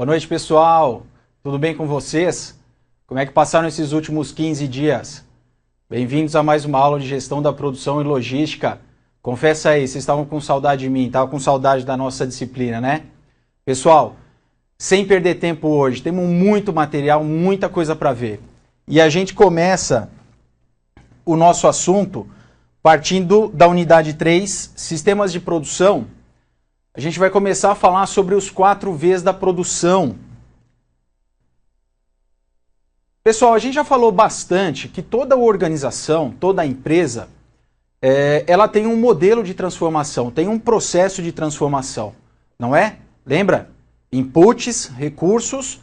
Boa noite, pessoal. Tudo bem com vocês? Como é que passaram esses últimos 15 dias? Bem-vindos a mais uma aula de gestão da produção e logística. Confessa aí, vocês estavam com saudade de mim, estavam com saudade da nossa disciplina, né? Pessoal, sem perder tempo hoje, temos muito material, muita coisa para ver. E a gente começa o nosso assunto partindo da unidade 3, Sistemas de Produção. A gente vai começar a falar sobre os 4 Vs da produção. Pessoal, a gente já falou bastante que toda organização, toda empresa, ela tem um modelo de transformação, tem um processo de transformação, não é? Lembra? Inputs, recursos,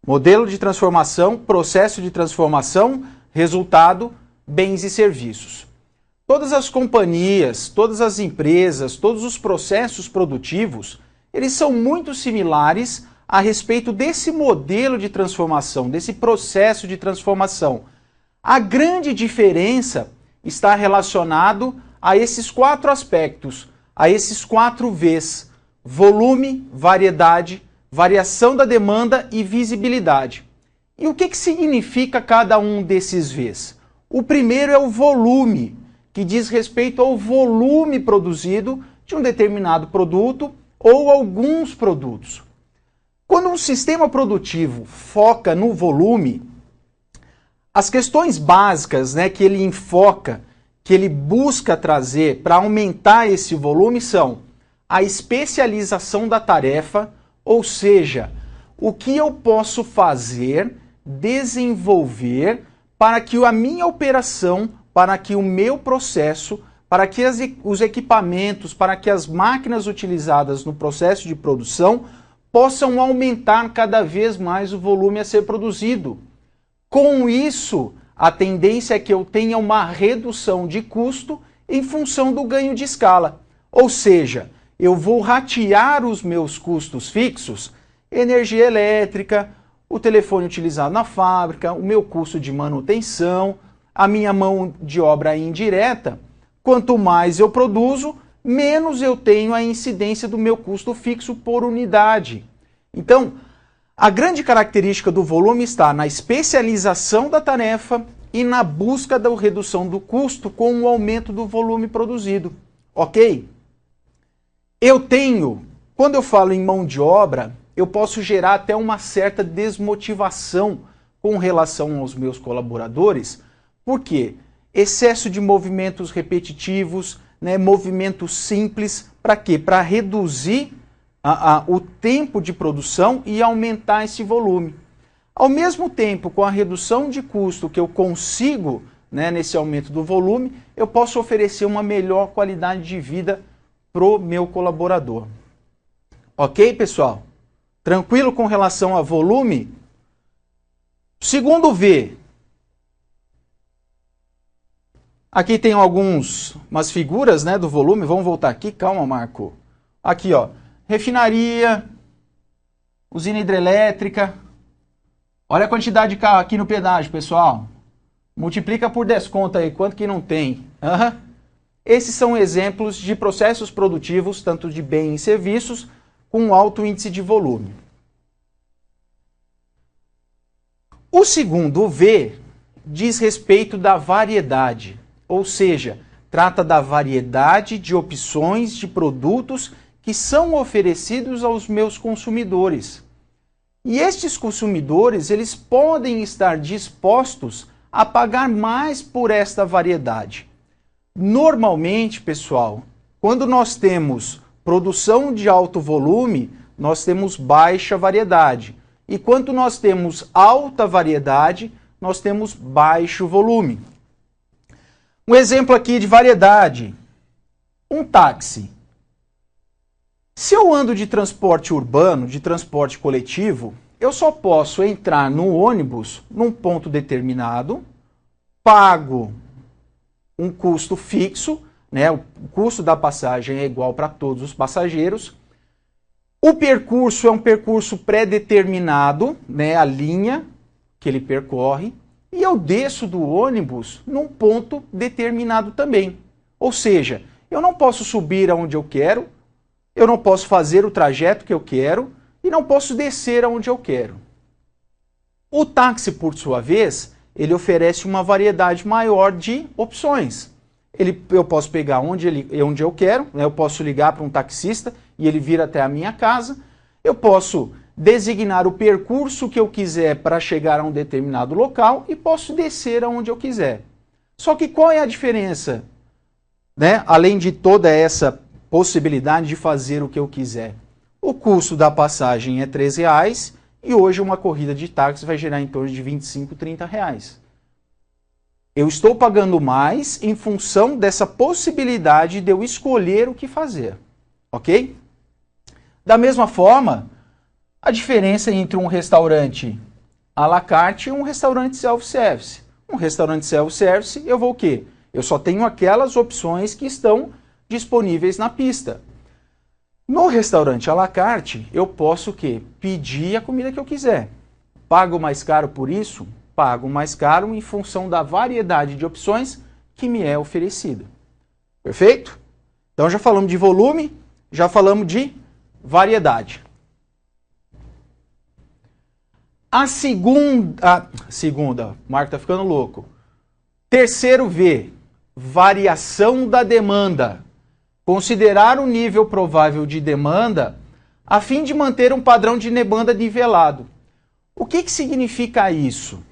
modelo de transformação, processo de transformação, resultado, bens e serviços. Todas as companhias, todas as empresas, todos os processos produtivos, eles são muito similares a respeito desse modelo de transformação, desse processo de transformação. A grande diferença está relacionado a esses 4 aspectos, a esses 4 Vs: volume, variedade, variação da demanda e visibilidade. E o que significa cada um desses Vs? O primeiro é o volume, que diz respeito ao volume produzido de um determinado produto ou alguns produtos. Quando um sistema produtivo foca no volume, as questões básicas, que ele enfoca, que ele busca trazer para aumentar esse volume são a especialização da tarefa, ou seja, o que eu posso fazer, desenvolver para que a minha operação, para que o meu processo, para que os equipamentos, para que as máquinas utilizadas no processo de produção possam aumentar cada vez mais o volume a ser produzido. Com isso, a tendência é que eu tenha uma redução de custo em função do ganho de escala. Ou seja, eu vou ratear os meus custos fixos, energia elétrica, o telefone utilizado na fábrica, o meu custo de manutenção, a minha mão de obra indireta. Quanto mais eu produzo, menos eu tenho a incidência do meu custo fixo por unidade. Então, a grande característica do volume está na especialização da tarefa e na busca da redução do custo com o aumento do volume produzido. Ok? Quando eu falo em mão de obra, eu posso gerar até uma certa desmotivação com relação aos meus colaboradores. Por quê? Excesso de movimentos repetitivos, movimentos simples, para quê? Para reduzir o tempo de produção e aumentar esse volume. Ao mesmo tempo, com a redução de custo que eu consigo, nesse aumento do volume, eu posso oferecer uma melhor qualidade de vida para o meu colaborador. Ok, pessoal? Tranquilo com relação a volume? Segundo V. Aqui tem umas figuras do volume. Vamos voltar aqui. Calma, Marco. Aqui, ó. Refinaria, usina hidrelétrica. Olha a quantidade de carro aqui no pedágio, pessoal. Multiplica por desconto aí, quanto que não tem. Esses são exemplos de processos produtivos, tanto de bens e serviços, com alto índice de volume. O segundo V diz respeito da variedade, ou seja, trata da variedade de opções de produtos que são oferecidos aos meus consumidores. E estes consumidores, eles podem estar dispostos a pagar mais por esta variedade. Normalmente, pessoal, quando nós temos produção de alto volume, nós temos baixa variedade. E quando nós temos alta variedade, nós temos baixo volume. Um exemplo aqui de variedade. Um táxi. Se eu ando de transporte urbano, de transporte coletivo, eu só posso entrar no ônibus num ponto determinado, pago um custo fixo, o custo da passagem é igual para todos os passageiros. O percurso é um percurso pré-determinado, a linha que ele percorre, e eu desço do ônibus num ponto determinado também. Ou seja, eu não posso subir aonde eu quero, eu não posso fazer o trajeto que eu quero, e não posso descer aonde eu quero. O táxi, por sua vez, ele oferece uma variedade maior de opções. Eu posso pegar onde eu quero, né? Eu posso ligar para um taxista e ele vir até a minha casa. Eu posso designar o percurso que eu quiser para chegar a um determinado local e posso descer aonde eu quiser. Só que qual é a diferença, né? Além de toda essa possibilidade de fazer o que eu quiser. O custo da passagem é R$3 e hoje uma corrida de táxi vai gerar em torno de R$25, R$30. Eu estou pagando mais em função dessa possibilidade de eu escolher o que fazer, ok? Da mesma forma, a diferença entre um restaurante à la carte e um restaurante self-service. Um restaurante self-service, eu vou o quê? Eu só tenho aquelas opções que estão disponíveis na pista. No restaurante à la carte, eu posso o quê? Pedir a comida que eu quiser. Pago mais caro por isso? Pago mais caro em função da variedade de opções que me é oferecida. Perfeito? Então já falamos de volume, já falamos de variedade. A segunda, o Marco tá ficando louco. Terceiro V, variação da demanda. Considerar o nível provável de demanda a fim de manter um padrão de demanda nivelado. O que significa isso?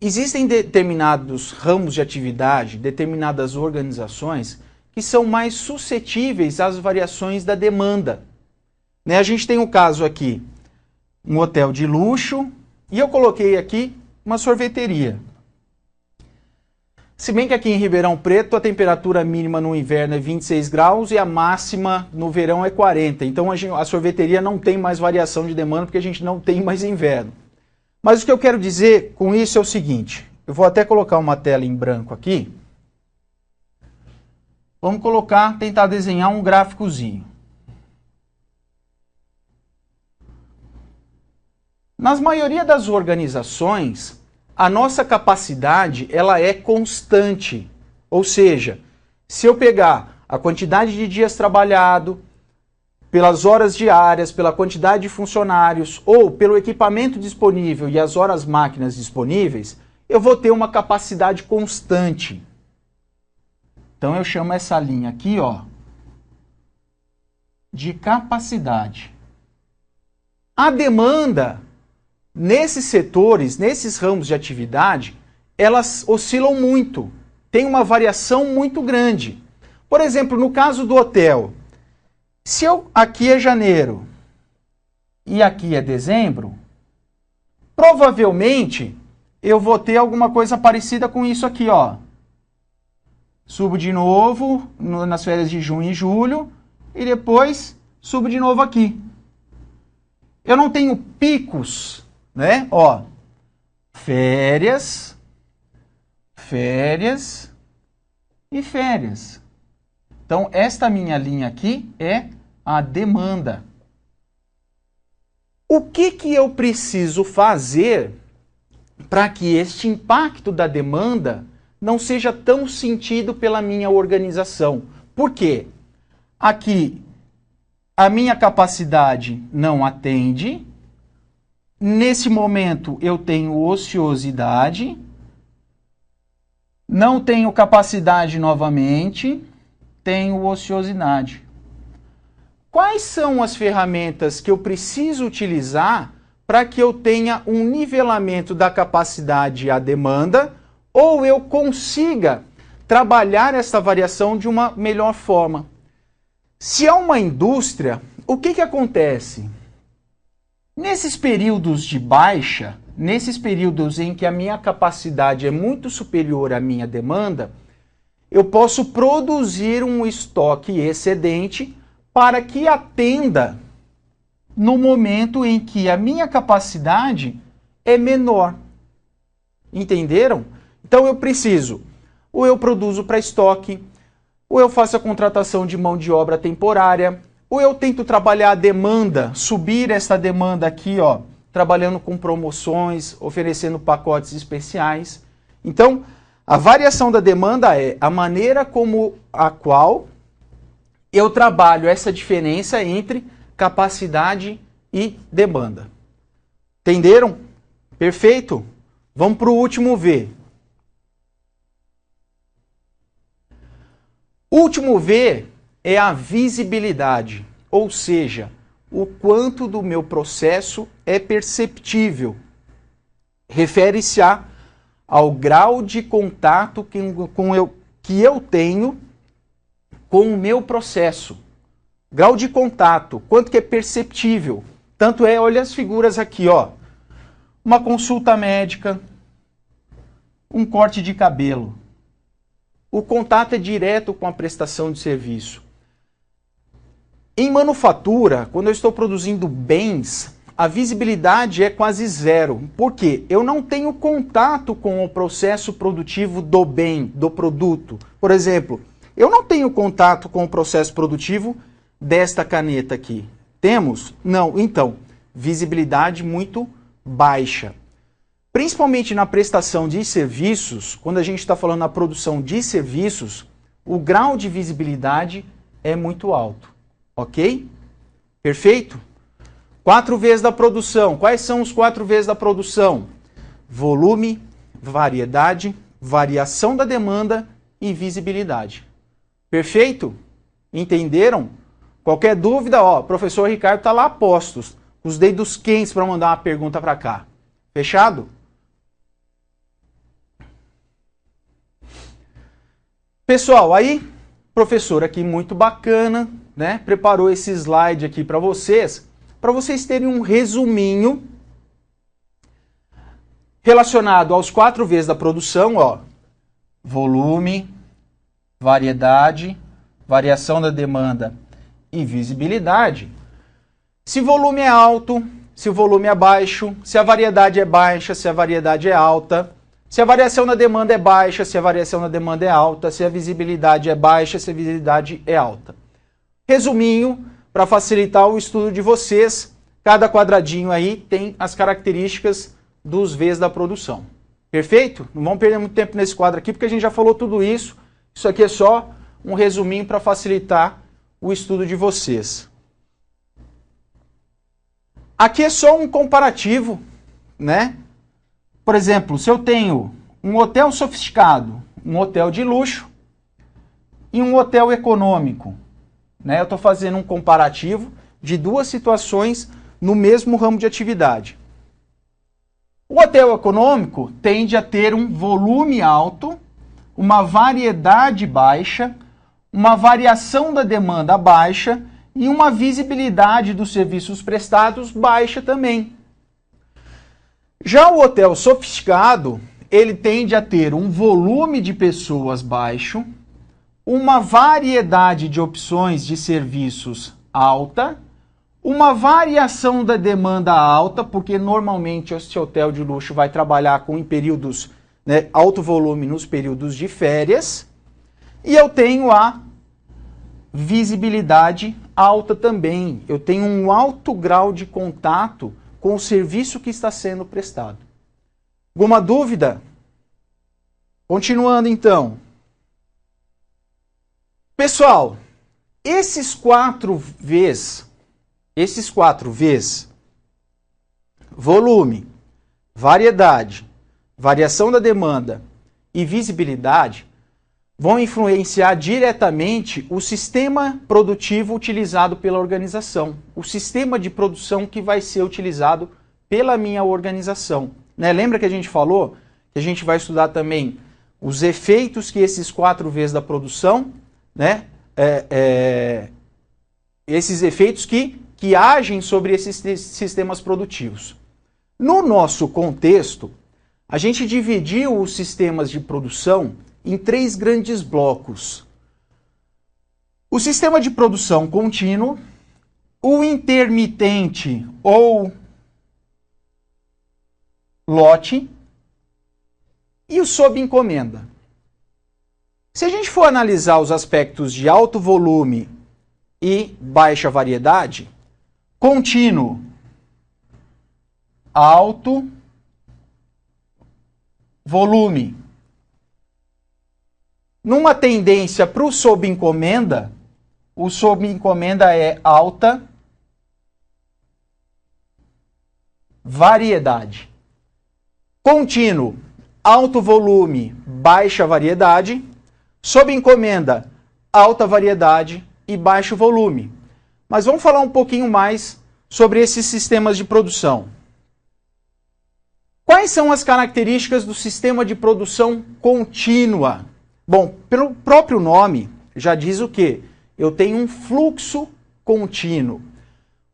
Existem determinados ramos de atividade, determinadas organizações que são mais suscetíveis às variações da demanda. Né? A gente tem um caso aqui, um hotel de luxo, e eu coloquei aqui uma sorveteria. Se bem que aqui em Ribeirão Preto a temperatura mínima no inverno é 26 graus e a máxima no verão é 40. Então a sorveteria não tem mais variação de demanda porque a gente não tem mais inverno. Mas o que eu quero dizer com isso é o seguinte. Eu vou até colocar uma tela em branco aqui. Vamos tentar desenhar um gráficozinho. Na maioria das organizações, a nossa capacidade ela é constante. Ou seja, se eu pegar a quantidade de dias trabalhado, pelas horas diárias, pela quantidade de funcionários ou pelo equipamento disponível e as horas máquinas disponíveis, eu vou ter uma capacidade constante. Então eu chamo essa linha aqui, ó, de capacidade. A demanda nesses setores, nesses ramos de atividade, elas oscilam muito. Tem uma variação muito grande. Por exemplo, no caso do hotel, se aqui é janeiro e aqui é dezembro, provavelmente eu vou ter alguma coisa parecida com isso aqui, ó. Subo de novo nas férias de junho e julho e depois subo de novo aqui. Eu não tenho picos, né? Ó, férias, férias e férias. Então, esta minha linha aqui é a demanda. O que eu preciso fazer para que este impacto da demanda não seja tão sentido pela minha organização? Por quê? Aqui, a minha capacidade não atende. Nesse momento, eu tenho ociosidade. Não tenho capacidade novamente. Tenho ociosidade. Quais são as ferramentas que eu preciso utilizar para que eu tenha um nivelamento da capacidade à demanda ou eu consiga trabalhar essa variação de uma melhor forma? Se é uma indústria, o que acontece? Nesses períodos de baixa, nesses períodos em que a minha capacidade é muito superior à minha demanda, eu posso produzir um estoque excedente para que atenda no momento em que a minha capacidade é menor. Entenderam? Então eu preciso, ou eu produzo para estoque, ou eu faço a contratação de mão de obra temporária, ou eu tento trabalhar a demanda, subir essa demanda aqui, ó, trabalhando com promoções, oferecendo pacotes especiais. Então, a variação da demanda é a maneira como a qual eu trabalho essa diferença entre capacidade e demanda. Entenderam? Perfeito? Vamos para o último V. O último V é a visibilidade, ou seja, o quanto do meu processo é perceptível. Refere-se ao grau de contato que eu tenho com o meu processo. Grau de contato, quanto que é perceptível. Tanto é, olha as figuras aqui, ó. Uma consulta médica, um corte de cabelo. O contato é direto com a prestação de serviço. Em manufatura, quando eu estou produzindo bens, a visibilidade é quase zero. Por quê? Eu não tenho contato com o processo produtivo do bem, do produto. Por exemplo, eu não tenho contato com o processo produtivo desta caneta aqui. Temos? Não. Então, visibilidade muito baixa. Principalmente na prestação de serviços, quando a gente está falando na produção de serviços, o grau de visibilidade é muito alto. Ok? Perfeito? 4 Vs da produção. Quais são os 4 Vs da produção? Volume, variedade, variação da demanda e visibilidade. Perfeito? Entenderam? Qualquer dúvida, ó, o professor Ricardo está lá a postos, os dedos quentes para mandar uma pergunta para cá. Fechado? Pessoal, aí, professor aqui muito bacana, né? Preparou esse slide aqui para vocês terem um resuminho relacionado aos 4 Vs da produção, ó. Volume, variedade, variação da demanda e visibilidade. Se o volume é alto, se o volume é baixo, se a variedade é baixa, se a variedade é alta, se a variação da demanda é baixa, se a variação da demanda é alta, se a visibilidade é baixa, se a visibilidade é alta. Resuminho, para facilitar o estudo de vocês, cada quadradinho aí tem as características dos Vs da produção. Perfeito? Não vamos perder muito tempo nesse quadro aqui, porque a gente já falou tudo isso. Isso aqui é só um resuminho para facilitar o estudo de vocês. Aqui é só um comparativo, né? Por exemplo, se eu tenho um hotel sofisticado, um hotel de luxo e um hotel econômico, né? Eu estou fazendo um comparativo de duas situações no mesmo ramo de atividade. O hotel econômico tende a ter um volume alto, uma variedade baixa, uma variação da demanda baixa e uma visibilidade dos serviços prestados baixa também. Já o hotel sofisticado, ele tende a ter um volume de pessoas baixo, uma variedade de opções de serviços alta, uma variação da demanda alta, porque normalmente esse hotel de luxo vai trabalhar em períodos, né, alto volume nos períodos de férias, e eu tenho a visibilidade alta também. Eu tenho um alto grau de contato com o serviço que está sendo prestado. Alguma dúvida? Continuando então. Pessoal, esses 4 Vs, volume, variedade, variação da demanda e visibilidade, vão influenciar diretamente o sistema produtivo utilizado pela organização, o sistema de produção que vai ser utilizado pela minha organização. Né? Lembra que a gente falou que a gente vai estudar também os efeitos que esses 4 Vs da produção, né? Esses efeitos que agem sobre esses sistemas produtivos. No nosso contexto, a gente dividiu os sistemas de produção em 3 grandes blocos. O sistema de produção contínuo, o intermitente ou lote e o sob encomenda. Se a gente for analisar os aspectos de alto volume e baixa variedade, contínuo, alto volume. Numa tendência para o sob encomenda é alta variedade. Contínuo, alto volume, baixa variedade. Sob encomenda, alta variedade e baixo volume. Mas vamos falar um pouquinho mais sobre esses sistemas de produção. Quais são as características do sistema de produção contínua? Bom, pelo próprio nome, já diz o quê? Eu tenho um fluxo contínuo,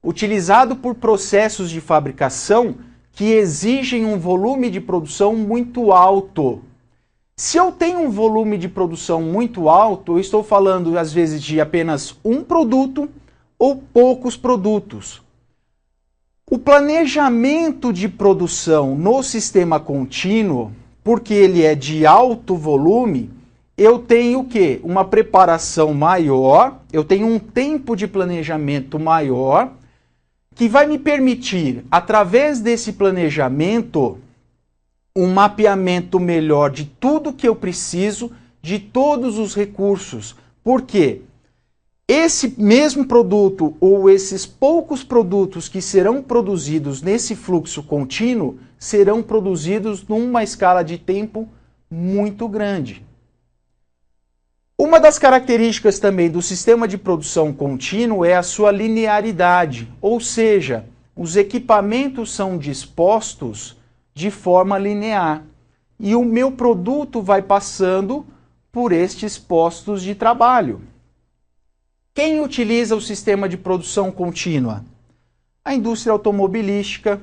utilizado por processos de fabricação que exigem um volume de produção muito alto. Se eu tenho um volume de produção muito alto, eu estou falando às vezes de apenas um produto ou poucos produtos. O planejamento de produção no sistema contínuo, porque ele é de alto volume, eu tenho o quê? Uma preparação maior, eu tenho um tempo de planejamento maior, que vai me permitir, através desse planejamento, um mapeamento melhor de tudo que eu preciso, de todos os recursos. Por quê? Esse mesmo produto ou esses poucos produtos que serão produzidos nesse fluxo contínuo serão produzidos numa escala de tempo muito grande. Uma das características também do sistema de produção contínuo é a sua linearidade, ou seja, os equipamentos são dispostos de forma linear e o meu produto vai passando por estes postos de trabalho. Quem utiliza o sistema de produção contínua? A indústria automobilística,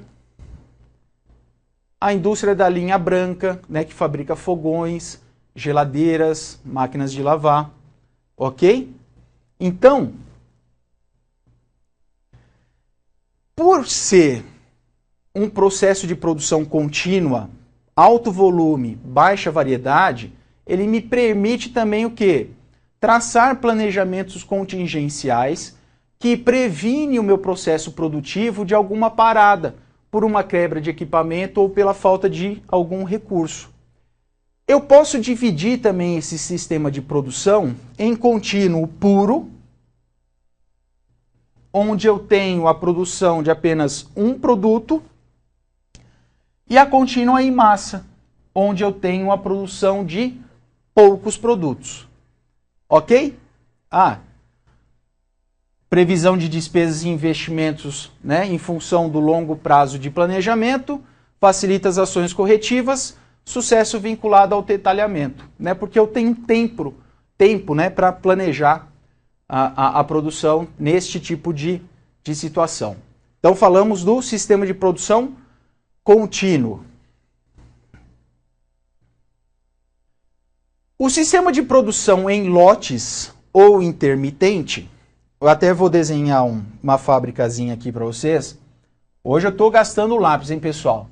a indústria da linha branca, né, que fabrica fogões, geladeiras, máquinas de lavar, ok? Então, por ser um processo de produção contínua, alto volume, baixa variedade, ele me permite também o quê? Traçar planejamentos contingenciais que previnem o meu processo produtivo de alguma parada, por uma quebra de equipamento ou pela falta de algum recurso. Eu posso dividir também esse sistema de produção em contínuo puro, onde eu tenho a produção de apenas um produto, e a contínua em massa, onde eu tenho a produção de poucos produtos. Ok? Previsão de despesas e investimentos, né, em função do longo prazo de planejamento, facilita as ações corretivas, sucesso vinculado ao detalhamento, né, porque eu tenho tempo, né, para planejar a produção neste tipo de situação. Então falamos do sistema de produção contínuo. O sistema de produção em lotes ou intermitente, eu até vou desenhar uma fábricazinha aqui para vocês. Hoje eu estou gastando lápis, hein, pessoal?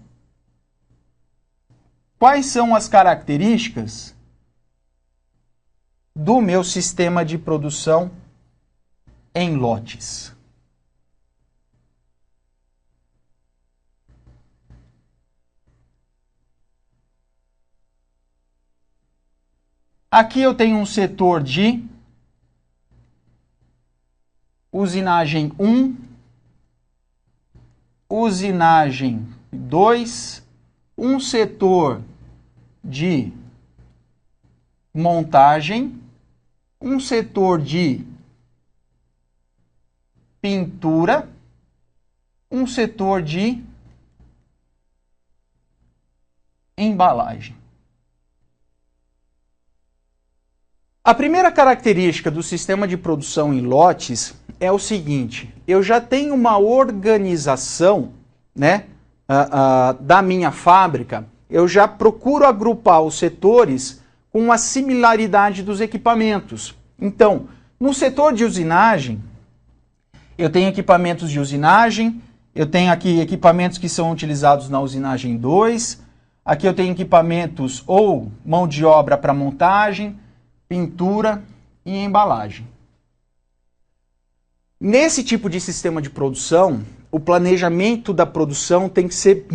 Quais são as características do meu sistema de produção em lotes? Aqui eu tenho um setor de usinagem 1, usinagem 2, um setor de montagem, um setor de pintura, um setor de embalagem. A primeira característica do sistema de produção em lotes é o seguinte: eu já tenho uma organização, né, da minha fábrica, eu já procuro agrupar os setores com a similaridade dos equipamentos. Então, no setor de usinagem, eu tenho equipamentos de usinagem, eu tenho aqui equipamentos que são utilizados na usinagem 2, aqui eu tenho equipamentos ou mão de obra para montagem, pintura e embalagem. Nesse tipo de sistema de produção, o planejamento da produção tem que ser,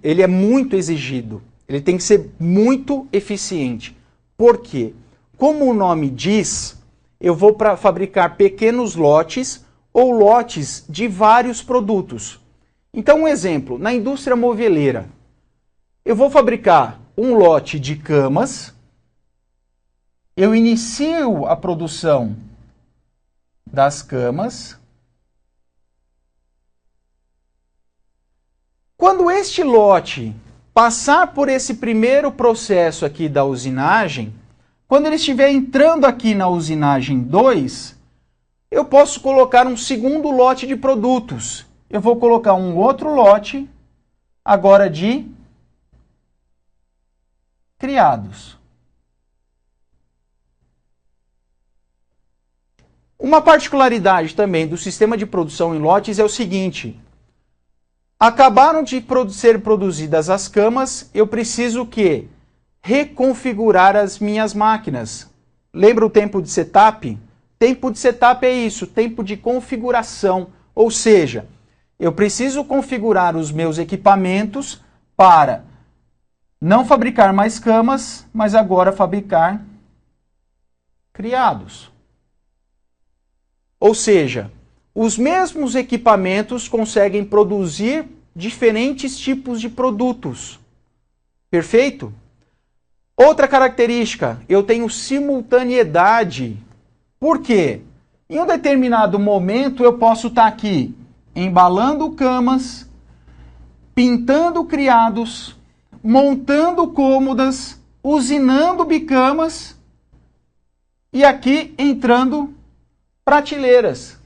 ele é muito exigido, ele tem que ser muito eficiente. Por quê? Como o nome diz, eu vou fabricar pequenos lotes ou lotes de vários produtos. Então, um exemplo, na indústria moveleira, eu vou fabricar um lote de camas, eu inicio a produção das camas. Quando este lote passar por esse primeiro processo aqui da usinagem, quando ele estiver entrando aqui na usinagem 2, eu posso colocar um segundo lote de produtos. Eu vou colocar um outro lote, agora de criados. Uma particularidade também do sistema de produção em lotes é o seguinte: acabaram de ser produzidas as camas, eu preciso o quê? Reconfigurar as minhas máquinas. Lembra o tempo de setup? Tempo de setup é isso, tempo de configuração. Ou seja, eu preciso configurar os meus equipamentos para não fabricar mais camas, mas agora fabricar criados. Ou seja, os mesmos equipamentos conseguem produzir diferentes tipos de produtos. Perfeito? Outra característica, eu tenho simultaneidade. Por quê? Em um determinado momento eu posso estar aqui embalando camas, pintando criados, montando cômodas, usinando bicamas e aqui entrando prateleiras.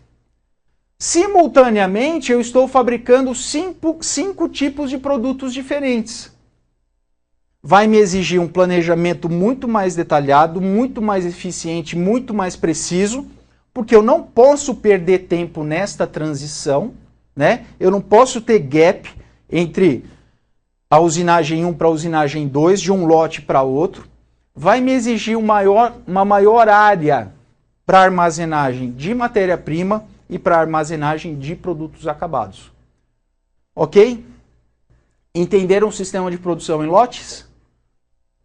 Simultaneamente, eu estou fabricando cinco tipos de produtos diferentes. Vai me exigir um planejamento muito mais detalhado, muito mais eficiente, muito mais preciso, porque eu não posso perder tempo nesta transição, né? Eu não posso ter gap entre a usinagem 1 para a usinagem 2, de um lote para outro. Vai me exigir uma maior área para armazenagem de matéria-prima e para armazenagem de produtos acabados. Ok? Entenderam o sistema de produção em lotes?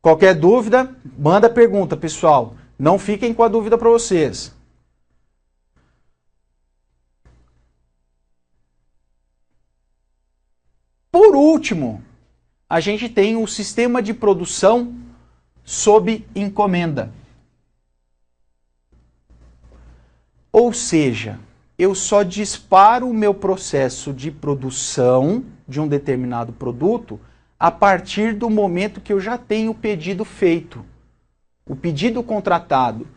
Qualquer dúvida, manda pergunta, pessoal. Não fiquem com a dúvida para vocês. Por último, a gente tem o sistema de produção sob encomenda. Ou seja, eu só disparo o meu processo de produção de um determinado produto a partir do momento que eu já tenho o pedido feito, o pedido contratado.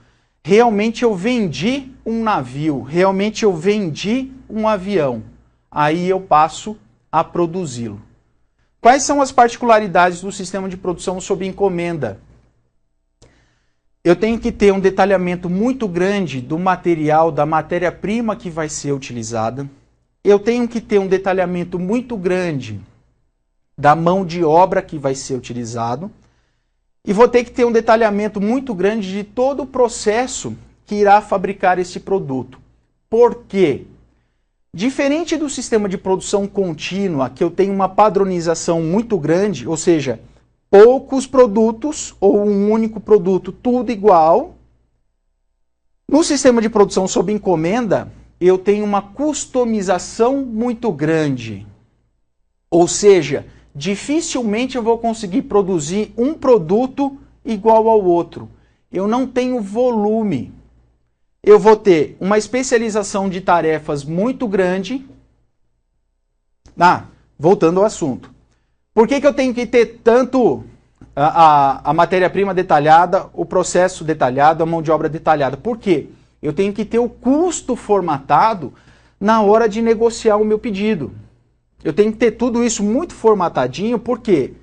Realmente eu vendi um navio, realmente eu vendi um avião. Aí eu passo a produzi-lo. Quais são as particularidades do sistema de produção sob encomenda? Eu tenho que ter um detalhamento muito grande do material, da matéria-prima que vai ser utilizada. Eu tenho que ter um detalhamento muito grande da mão de obra que vai ser utilizado. E vou ter que ter um detalhamento muito grande de todo o processo que irá fabricar esse produto. Por quê? Diferente do sistema de produção contínua, que eu tenho uma padronização muito grande, ou seja, poucos produtos ou um único produto, tudo igual. No sistema de produção sob encomenda, eu tenho uma customização muito grande. Ou seja, dificilmente eu vou conseguir produzir um produto igual ao outro. Eu não tenho volume. Eu vou ter uma especialização de tarefas muito grande. Voltando ao assunto. Por que eu tenho que ter tanto a matéria-prima detalhada, o processo detalhado, a mão de obra detalhada? Por quê? Eu tenho que ter o custo formatado na hora de negociar o meu pedido. Eu tenho que ter tudo isso muito formatadinho, porque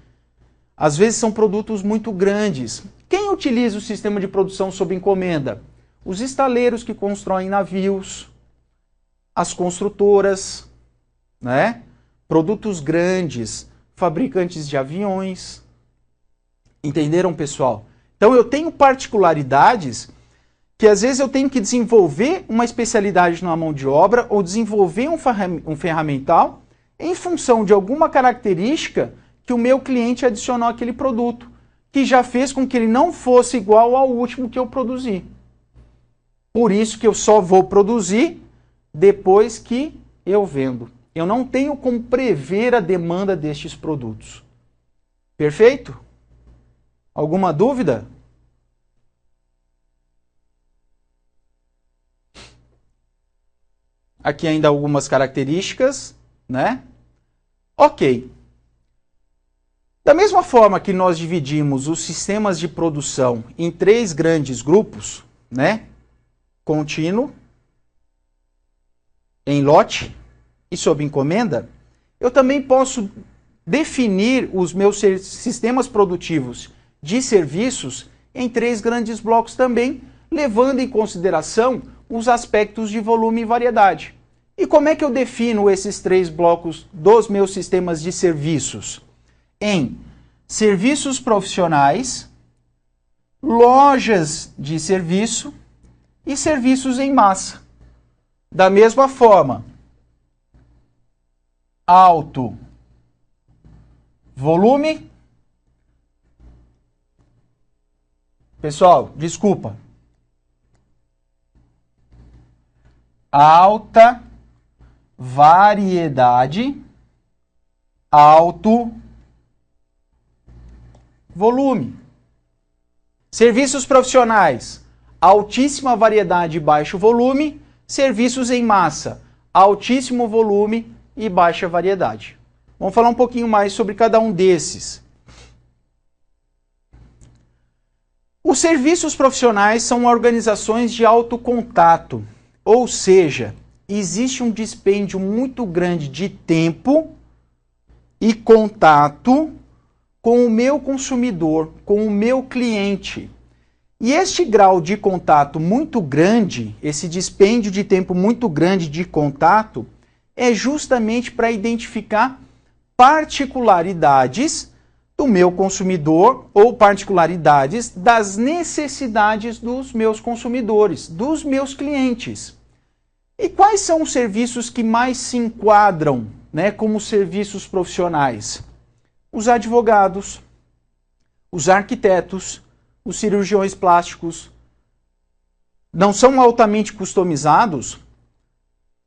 às vezes são produtos muito grandes. Quem utiliza o sistema de produção sob encomenda? Os estaleiros que constroem navios, as construtoras, né? Produtos grandes, fabricantes de aviões. Entenderam, pessoal? Então eu tenho particularidades que às vezes eu tenho que desenvolver uma especialidade na mão de obra ou desenvolver um ferramental em função de alguma característica que o meu cliente adicionou àquele produto, que já fez com que ele não fosse igual ao último que eu produzi. Por isso que eu só vou produzir depois que eu vendo. Eu não tenho como prever a demanda destes produtos. Perfeito? Alguma dúvida? Aqui ainda algumas características, né? Ok. Da mesma forma que nós dividimos os sistemas de produção em 3 grandes grupos, né? Contínuo, em lote e sob encomenda, eu também posso definir os meus sistemas produtivos de serviços em 3 grandes blocos também, levando em consideração os aspectos de volume e variedade. E como é que eu defino esses 3 blocos dos meus sistemas de serviços? Em serviços profissionais, lojas de serviço e serviços em massa. Da mesma forma, alto volume. Pessoal, desculpa. Alta variedade, alto volume. Serviços profissionais, altíssima variedade e baixo volume. Serviços em massa, altíssimo volume e baixa variedade. Vamos falar um pouquinho mais sobre cada um desses. Os serviços profissionais são organizações de alto contato, ou seja, existe um dispêndio muito grande de tempo e contato com o meu consumidor, com o meu cliente. E este grau de contato muito grande, esse dispêndio de tempo muito grande de contato, é justamente para identificar particularidades do meu consumidor ou particularidades das necessidades dos meus consumidores, dos meus clientes. E quais são os serviços que mais se enquadram, né, como serviços profissionais? Os advogados, os arquitetos, os cirurgiões plásticos. Não são altamente customizados?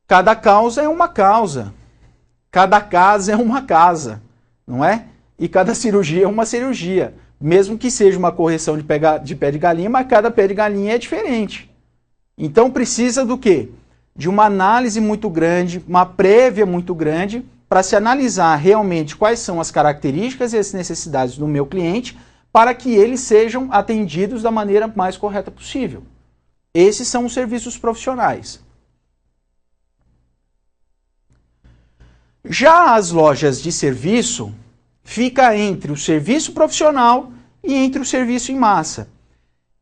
Cada causa é uma causa. Cada casa é uma casa, não é? E cada cirurgia é uma cirurgia. Mesmo que seja uma correção de pé de galinha, mas cada pé de galinha é diferente. Então precisa do quê? De uma análise muito grande, uma prévia muito grande, para se analisar realmente quais são as características e as necessidades do meu cliente, para que eles sejam atendidos da maneira mais correta possível. Esses são os serviços profissionais. Já as lojas de serviço fica entre o serviço profissional e entre o serviço em massa.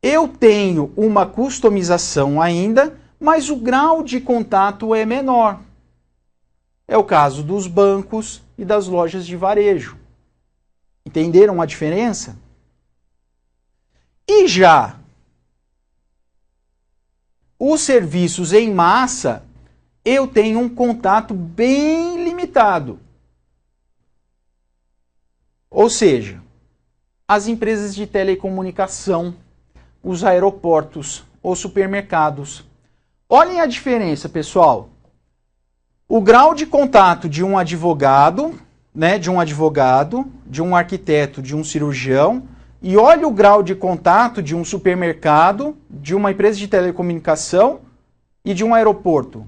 Eu tenho uma customização ainda, mas o grau de contato é menor. É o caso dos bancos e das lojas de varejo. Entenderam a diferença? E já os serviços em massa, eu tenho um contato bem limitado. Ou seja, as empresas de telecomunicação, os aeroportos, os supermercados. Olhem a diferença, pessoal. O grau de contato de um advogado, né, de um arquiteto, de um cirurgião, e olha o grau de contato de um supermercado, de uma empresa de telecomunicação e de um aeroporto.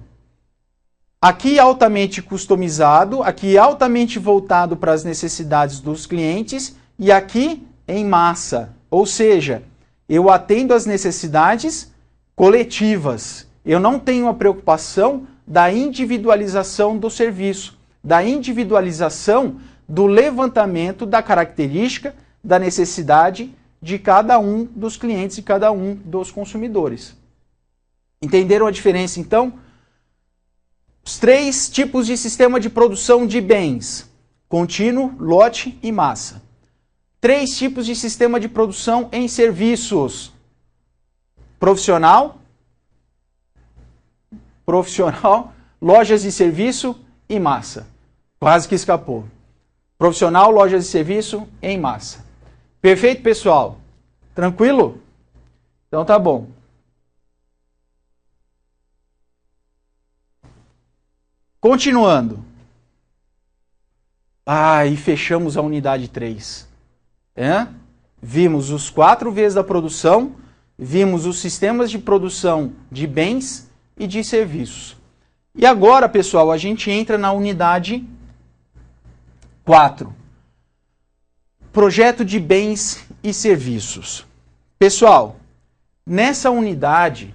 Aqui altamente customizado, aqui altamente voltado para as necessidades dos clientes e aqui em massa. Ou seja, eu atendo às necessidades coletivas. Eu não tenho a preocupação da individualização do serviço, da individualização do levantamento da característica, da necessidade de cada um dos clientes e cada um dos consumidores. Entenderam a diferença, então? Os 3 tipos de sistema de produção de bens: contínuo, lote e massa. 3 tipos de sistema de produção em serviços: profissional, lojas de serviço e massa. Quase que escapou. Profissional, lojas de serviço em massa. Perfeito, pessoal? Tranquilo? Então tá bom. Continuando. E fechamos a unidade 3. Vimos os 4 Vs da produção, vimos os sistemas de produção de bens e de serviços. E agora, pessoal, a gente entra na unidade 4. Projeto de bens e serviços. Pessoal, nessa unidade,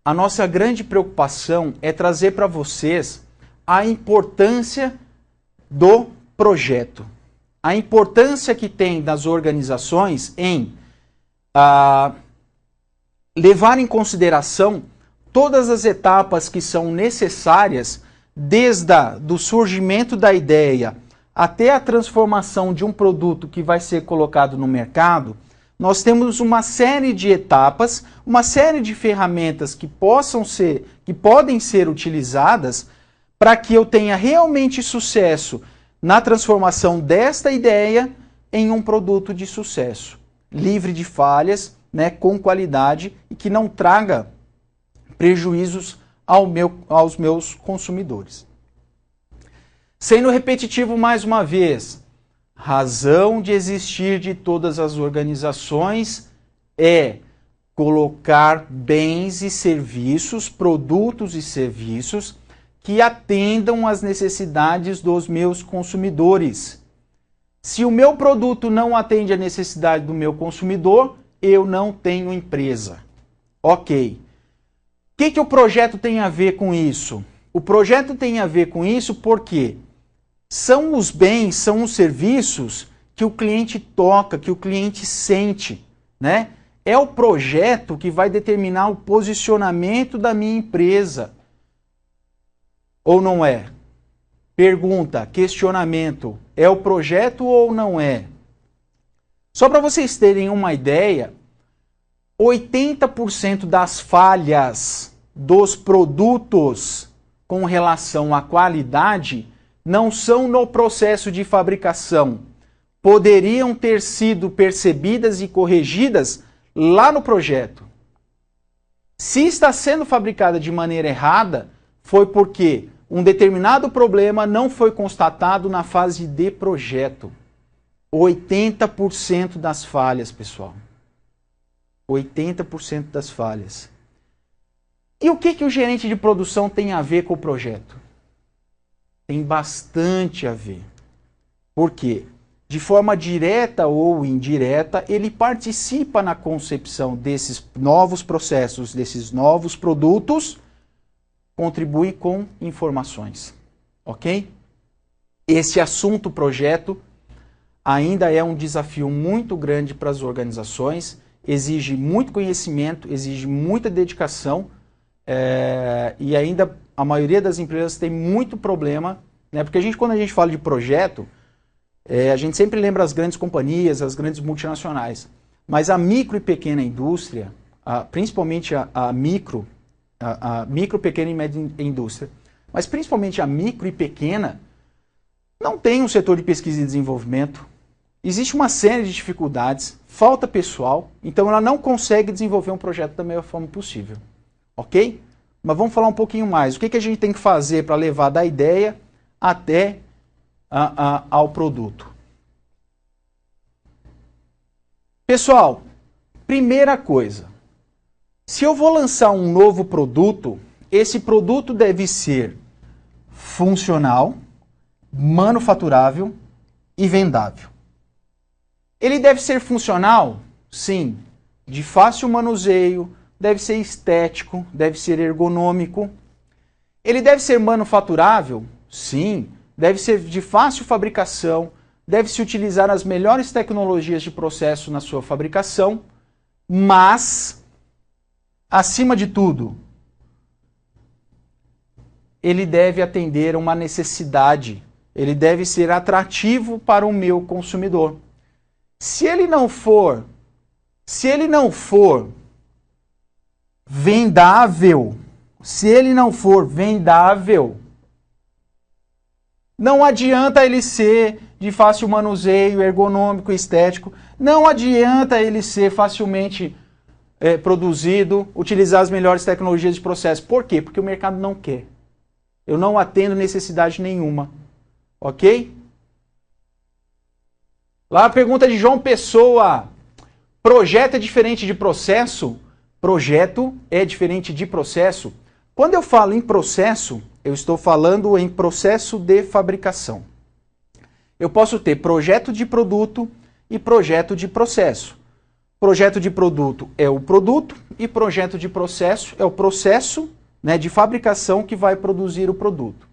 a nossa grande preocupação é trazer para vocês a importância do projeto. A importância que tem das organizações em levar em consideração todas as etapas que são necessárias, desde do surgimento da ideia até a transformação de um produto que vai ser colocado no mercado. Nós temos uma série de etapas, uma série de ferramentas que podem ser utilizadas para que eu tenha realmente sucesso na transformação desta ideia em um produto de sucesso, livre de falhas, né, com qualidade e que não traga prejuízos aos meus consumidores. Sendo repetitivo mais uma vez, razão de existir de todas as organizações é colocar bens e serviços, produtos e serviços que atendam às necessidades dos meus consumidores. Se o meu produto não atende à necessidade do meu consumidor, eu não tenho empresa. Ok. O que o projeto tem a ver com isso? O projeto tem a ver com isso porque são os bens, são os serviços que o cliente toca, que o cliente sente, né? É o projeto que vai determinar o posicionamento da minha empresa. Ou não é? Pergunta, questionamento, é o projeto ou não é? Só para vocês terem uma ideia, 80% das falhas dos produtos com relação à qualidade não são no processo de fabricação. Poderiam ter sido percebidas e corrigidas lá no projeto. Se está sendo fabricada de maneira errada, foi porque um determinado problema não foi constatado na fase de projeto. 80% das falhas, pessoal. 80% das falhas. E o que o gerente de produção tem a ver com o projeto? Tem bastante a ver. Por quê? De forma direta ou indireta, ele participa na concepção desses novos processos, desses novos produtos, contribui com informações. Ok? Esse assunto projeto ainda é um desafio muito grande para as organizações, exige muito conhecimento, exige muita dedicação, e ainda a maioria das empresas tem muito problema, né? Porque quando a gente fala de projeto, a gente sempre lembra as grandes companhias, as grandes multinacionais, mas a micro e pequena indústria, principalmente a micro, pequena e média indústria, mas principalmente a micro e pequena, não tem um setor de pesquisa e desenvolvimento, existe uma série de dificuldades, falta pessoal, então ela não consegue desenvolver um projeto da melhor forma possível. Ok? Mas vamos falar um pouquinho mais. O que a gente tem que fazer para levar da ideia até ao produto? Pessoal, primeira coisa. Se eu vou lançar um novo produto, esse produto deve ser funcional, manufaturável e vendável. Ele deve ser funcional? Sim. De fácil manuseio, deve ser estético, deve ser ergonômico. Ele deve ser manufaturável? Sim. Deve ser de fácil fabricação, deve-se utilizar as melhores tecnologias de processo na sua fabricação, mas, acima de tudo, ele deve atender a uma necessidade, ele deve ser atrativo para o meu consumidor. Se ele não for vendável, não adianta ele ser de fácil manuseio, ergonômico, estético, não adianta ele ser facilmente produzido, utilizar as melhores tecnologias de processo. Por quê? Porque o mercado não quer. Eu não atendo necessidade nenhuma. Ok? Lá a pergunta de João Pessoa. Projeto é diferente de processo? Projeto é diferente de processo? Quando eu falo em processo, eu estou falando em processo de fabricação. Eu posso ter projeto de produto e projeto de processo. Projeto de produto é o produto e projeto de processo é o processo, né, de fabricação que vai produzir o produto.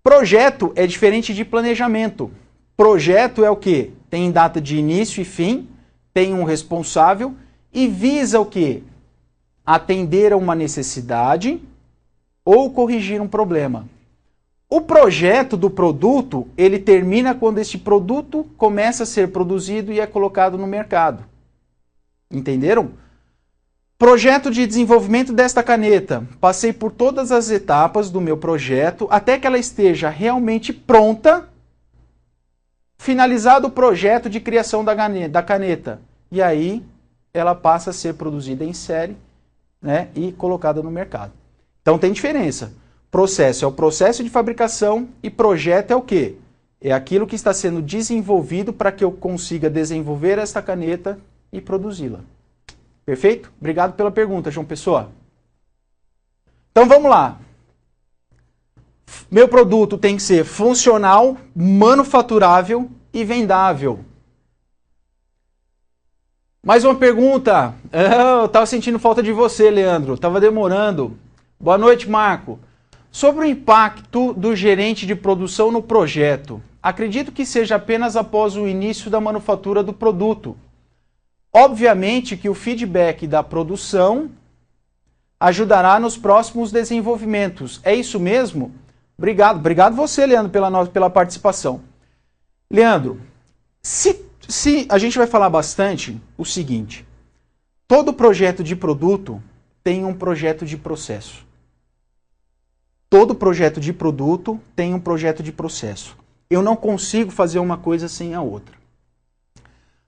Projeto é diferente de planejamento. Projeto é o quê? Tem data de início e fim, tem um responsável e visa o quê? Atender a uma necessidade ou corrigir um problema. O projeto do produto, ele termina quando este produto começa a ser produzido e é colocado no mercado. Entenderam? Projeto de desenvolvimento desta caneta. Passei por todas as etapas do meu projeto até que ela esteja realmente pronta. Finalizado o projeto de criação da caneta. E aí ela passa a ser produzida em série, né, e colocada no mercado. Então tem diferença. Processo é o processo de fabricação e projeto é o quê? É aquilo que está sendo desenvolvido para que eu consiga desenvolver esta caneta e produzi-la. Perfeito? Obrigado pela pergunta, João Pessoa. Então vamos lá. Meu produto tem que ser funcional, manufaturável e vendável. Mais uma pergunta. Eu estava sentindo falta de você, Leandro. Estava demorando. Boa noite, Marco. Sobre o impacto do gerente de produção no projeto. Acredito que seja apenas após o início da manufatura do produto. Obviamente que o feedback da produção ajudará nos próximos desenvolvimentos. É isso mesmo? Obrigado. Obrigado você, Leandro, pela participação. Leandro, se a gente vai falar bastante o seguinte. Todo projeto de produto tem um projeto de processo. Todo projeto de produto tem um projeto de processo. Eu não consigo fazer uma coisa sem a outra.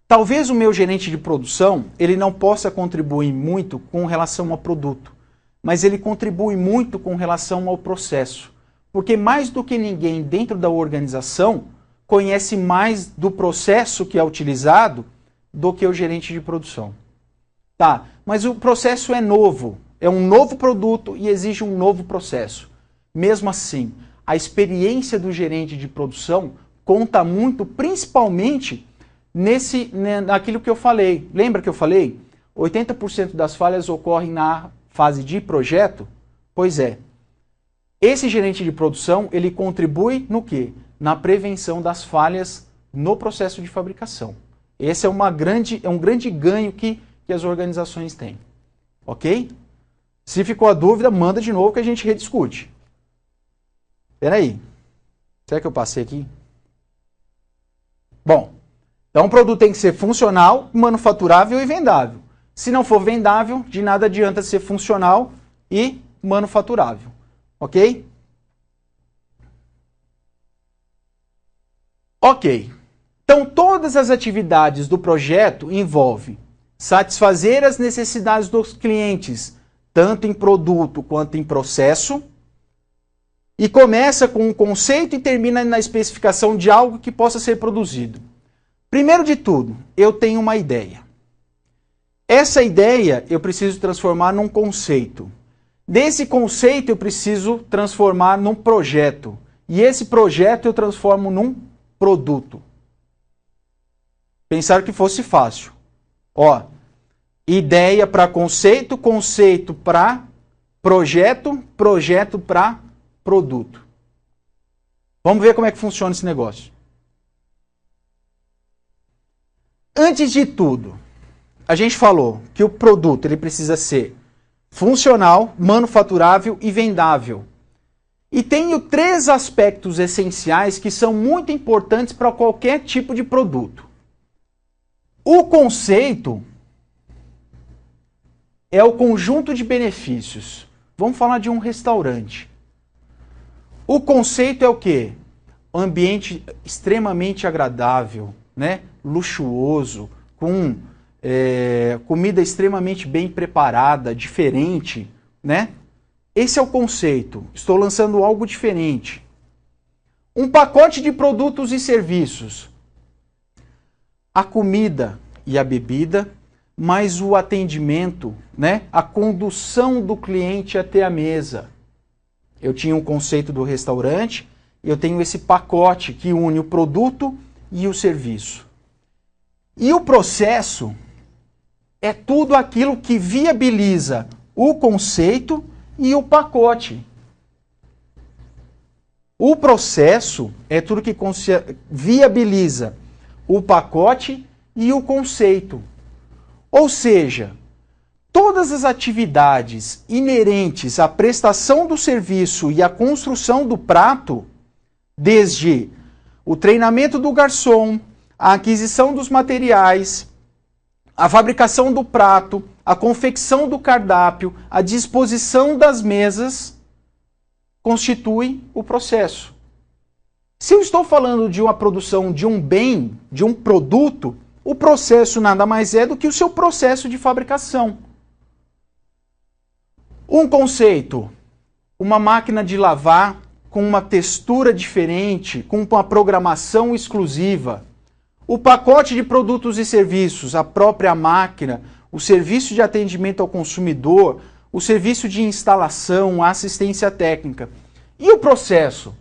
Talvez o meu gerente de produção, ele não possa contribuir muito com relação ao produto, mas ele contribui muito com relação ao processo. Porque mais do que ninguém dentro da organização conhece mais do processo que é utilizado do que o gerente de produção. Tá, mas o processo é novo, é um novo produto e exige um novo processo. Mesmo assim, a experiência do gerente de produção conta muito, principalmente naquilo que eu falei. Lembra que eu falei? 80% das falhas ocorrem na fase de projeto? Pois é. Esse gerente de produção, ele contribui no quê? Na prevenção das falhas no processo de fabricação. Esse é um grande ganho que as organizações têm. Ok? Se ficou a dúvida, manda de novo que a gente rediscute. Espera aí. Será que eu passei aqui? Bom, então o produto tem que ser funcional, manufaturável e vendável. Se não for vendável, de nada adianta ser funcional e manufaturável. Ok? Ok. Então, todas as atividades do projeto envolvem satisfazer as necessidades dos clientes, tanto em produto quanto em processo, e começa com um conceito e termina na especificação de algo que possa ser produzido. Primeiro de tudo, eu tenho uma ideia. Essa ideia eu preciso transformar num conceito. Desse conceito eu preciso transformar num projeto. E esse projeto eu transformo num produto. Pensaram que fosse fácil. Ó, ideia para conceito, conceito para projeto, projeto para produto. Vamos ver como é que funciona esse negócio. Antes de tudo, a gente falou que o produto ele precisa ser funcional, manufaturável e vendável. E tem 3 aspectos essenciais que são muito importantes para qualquer tipo de produto. O conceito é o conjunto de benefícios. Vamos falar de um restaurante. O conceito é o quê? Um ambiente extremamente agradável, né? Luxuoso, com comida extremamente bem preparada, diferente, né? Esse é o conceito. Estou lançando algo diferente. Um pacote de produtos e serviços. a comida e a bebida, mais o atendimento, né? A condução do cliente até a mesa. Eu tinha um conceito do restaurante, eu tenho esse pacote que une o produto e o serviço. E o processo é tudo aquilo que viabiliza o conceito e o pacote. O processo é tudo que viabiliza o pacote e o conceito. Ou seja, todas as atividades inerentes à prestação do serviço e à construção do prato, desde o treinamento do garçom, a aquisição dos materiais, a fabricação do prato, a confecção do cardápio, a disposição das mesas, constitui o processo. Se eu estou falando de uma produção de um bem, de um produto, o processo nada mais é do que o seu processo de fabricação. Um conceito, uma máquina de lavar com uma textura diferente, com uma programação exclusiva. O pacote de produtos e serviços, a própria máquina, o serviço de atendimento ao consumidor, o serviço de instalação, a assistência técnica. E o processo?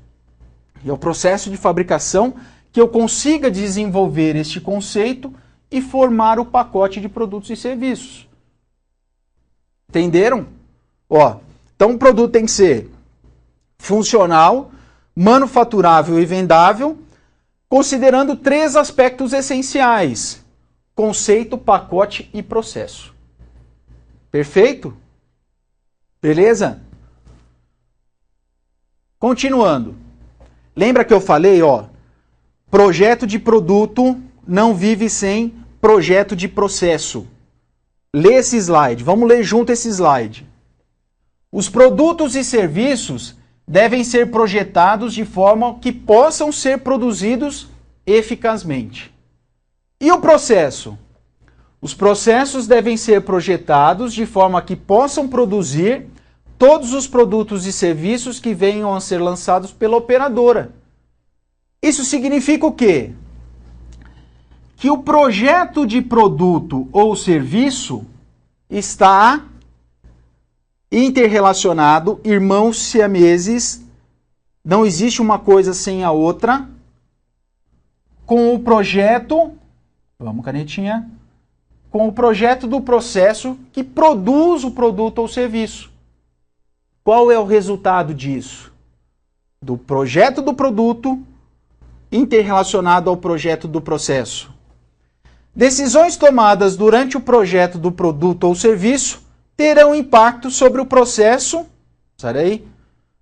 É o processo de fabricação que eu consiga desenvolver este conceito e formar o pacote de produtos e serviços. Entenderam? Ó, então o produto tem que ser funcional, manufaturável e vendável, considerando 3 aspectos essenciais: conceito, pacote e processo. Perfeito? Beleza? Continuando. Lembra que eu falei, ó, projeto de produto não vive sem projeto de processo. Lê esse slide, vamos ler junto esse slide. Os produtos e serviços devem ser projetados de forma que possam ser produzidos eficazmente. E o processo? Os processos devem ser projetados de forma que possam produzir todos os produtos e serviços que venham a ser lançados pela operadora. Isso significa o quê? Que o projeto de produto ou serviço está interrelacionado, irmãos siameses, não existe uma coisa sem a outra, com o projeto, vamos canetinha, com o projeto do processo que produz o produto ou serviço. Qual é o resultado disso? Do projeto do produto interrelacionado ao projeto do processo. Decisões tomadas durante o projeto do produto ou serviço terão impacto sobre o processo, sai daí,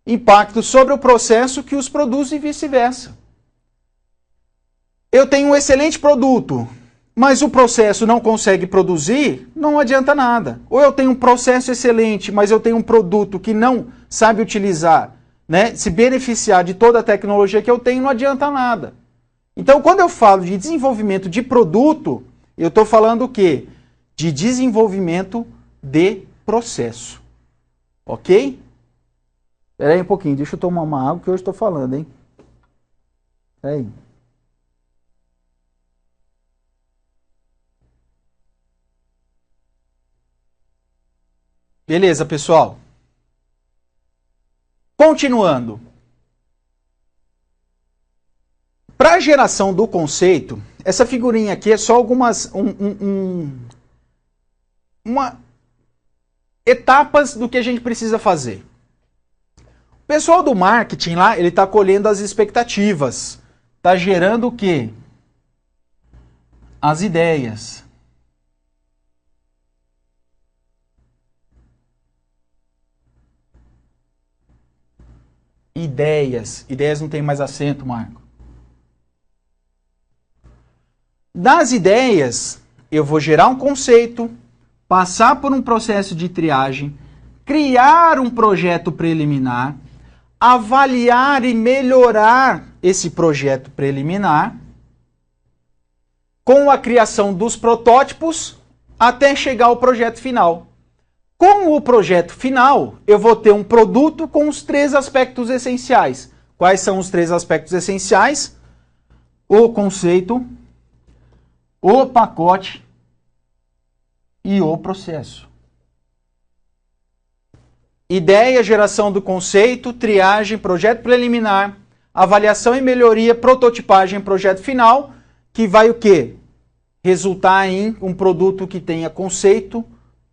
impacto sobre o processo que os produz e vice-versa. Eu tenho um excelente produto, mas o processo não consegue produzir, não adianta nada. Ou eu tenho um processo excelente, mas eu tenho um produto que não sabe utilizar, né, se beneficiar de toda a tecnologia que eu tenho, não adianta nada. Então, quando eu falo de desenvolvimento de produto, eu estou falando o quê? De desenvolvimento de processo. Ok? Espera aí um pouquinho, deixa eu tomar uma água que hoje estou falando, hein? Espera aí. Beleza, pessoal? Continuando. Para a geração do conceito, essa figurinha aqui é só algumas etapas do que a gente precisa fazer. O pessoal do marketing lá, ele está colhendo as expectativas. Está gerando o quê? As ideias. Ideias. Ideias não tem mais acento, Marco. Das ideias, eu vou gerar um conceito, passar por um processo de triagem, criar um projeto preliminar, avaliar e melhorar esse projeto preliminar, com a criação dos protótipos, até chegar ao projeto final. Com o projeto final, eu vou ter um produto com os 3 aspectos essenciais. Quais são os 3 aspectos essenciais? O conceito, o pacote e o processo. Ideia, geração do conceito, triagem, projeto preliminar, avaliação e melhoria, prototipagem, projeto final, que vai o quê? Resultar em um produto que tenha conceito,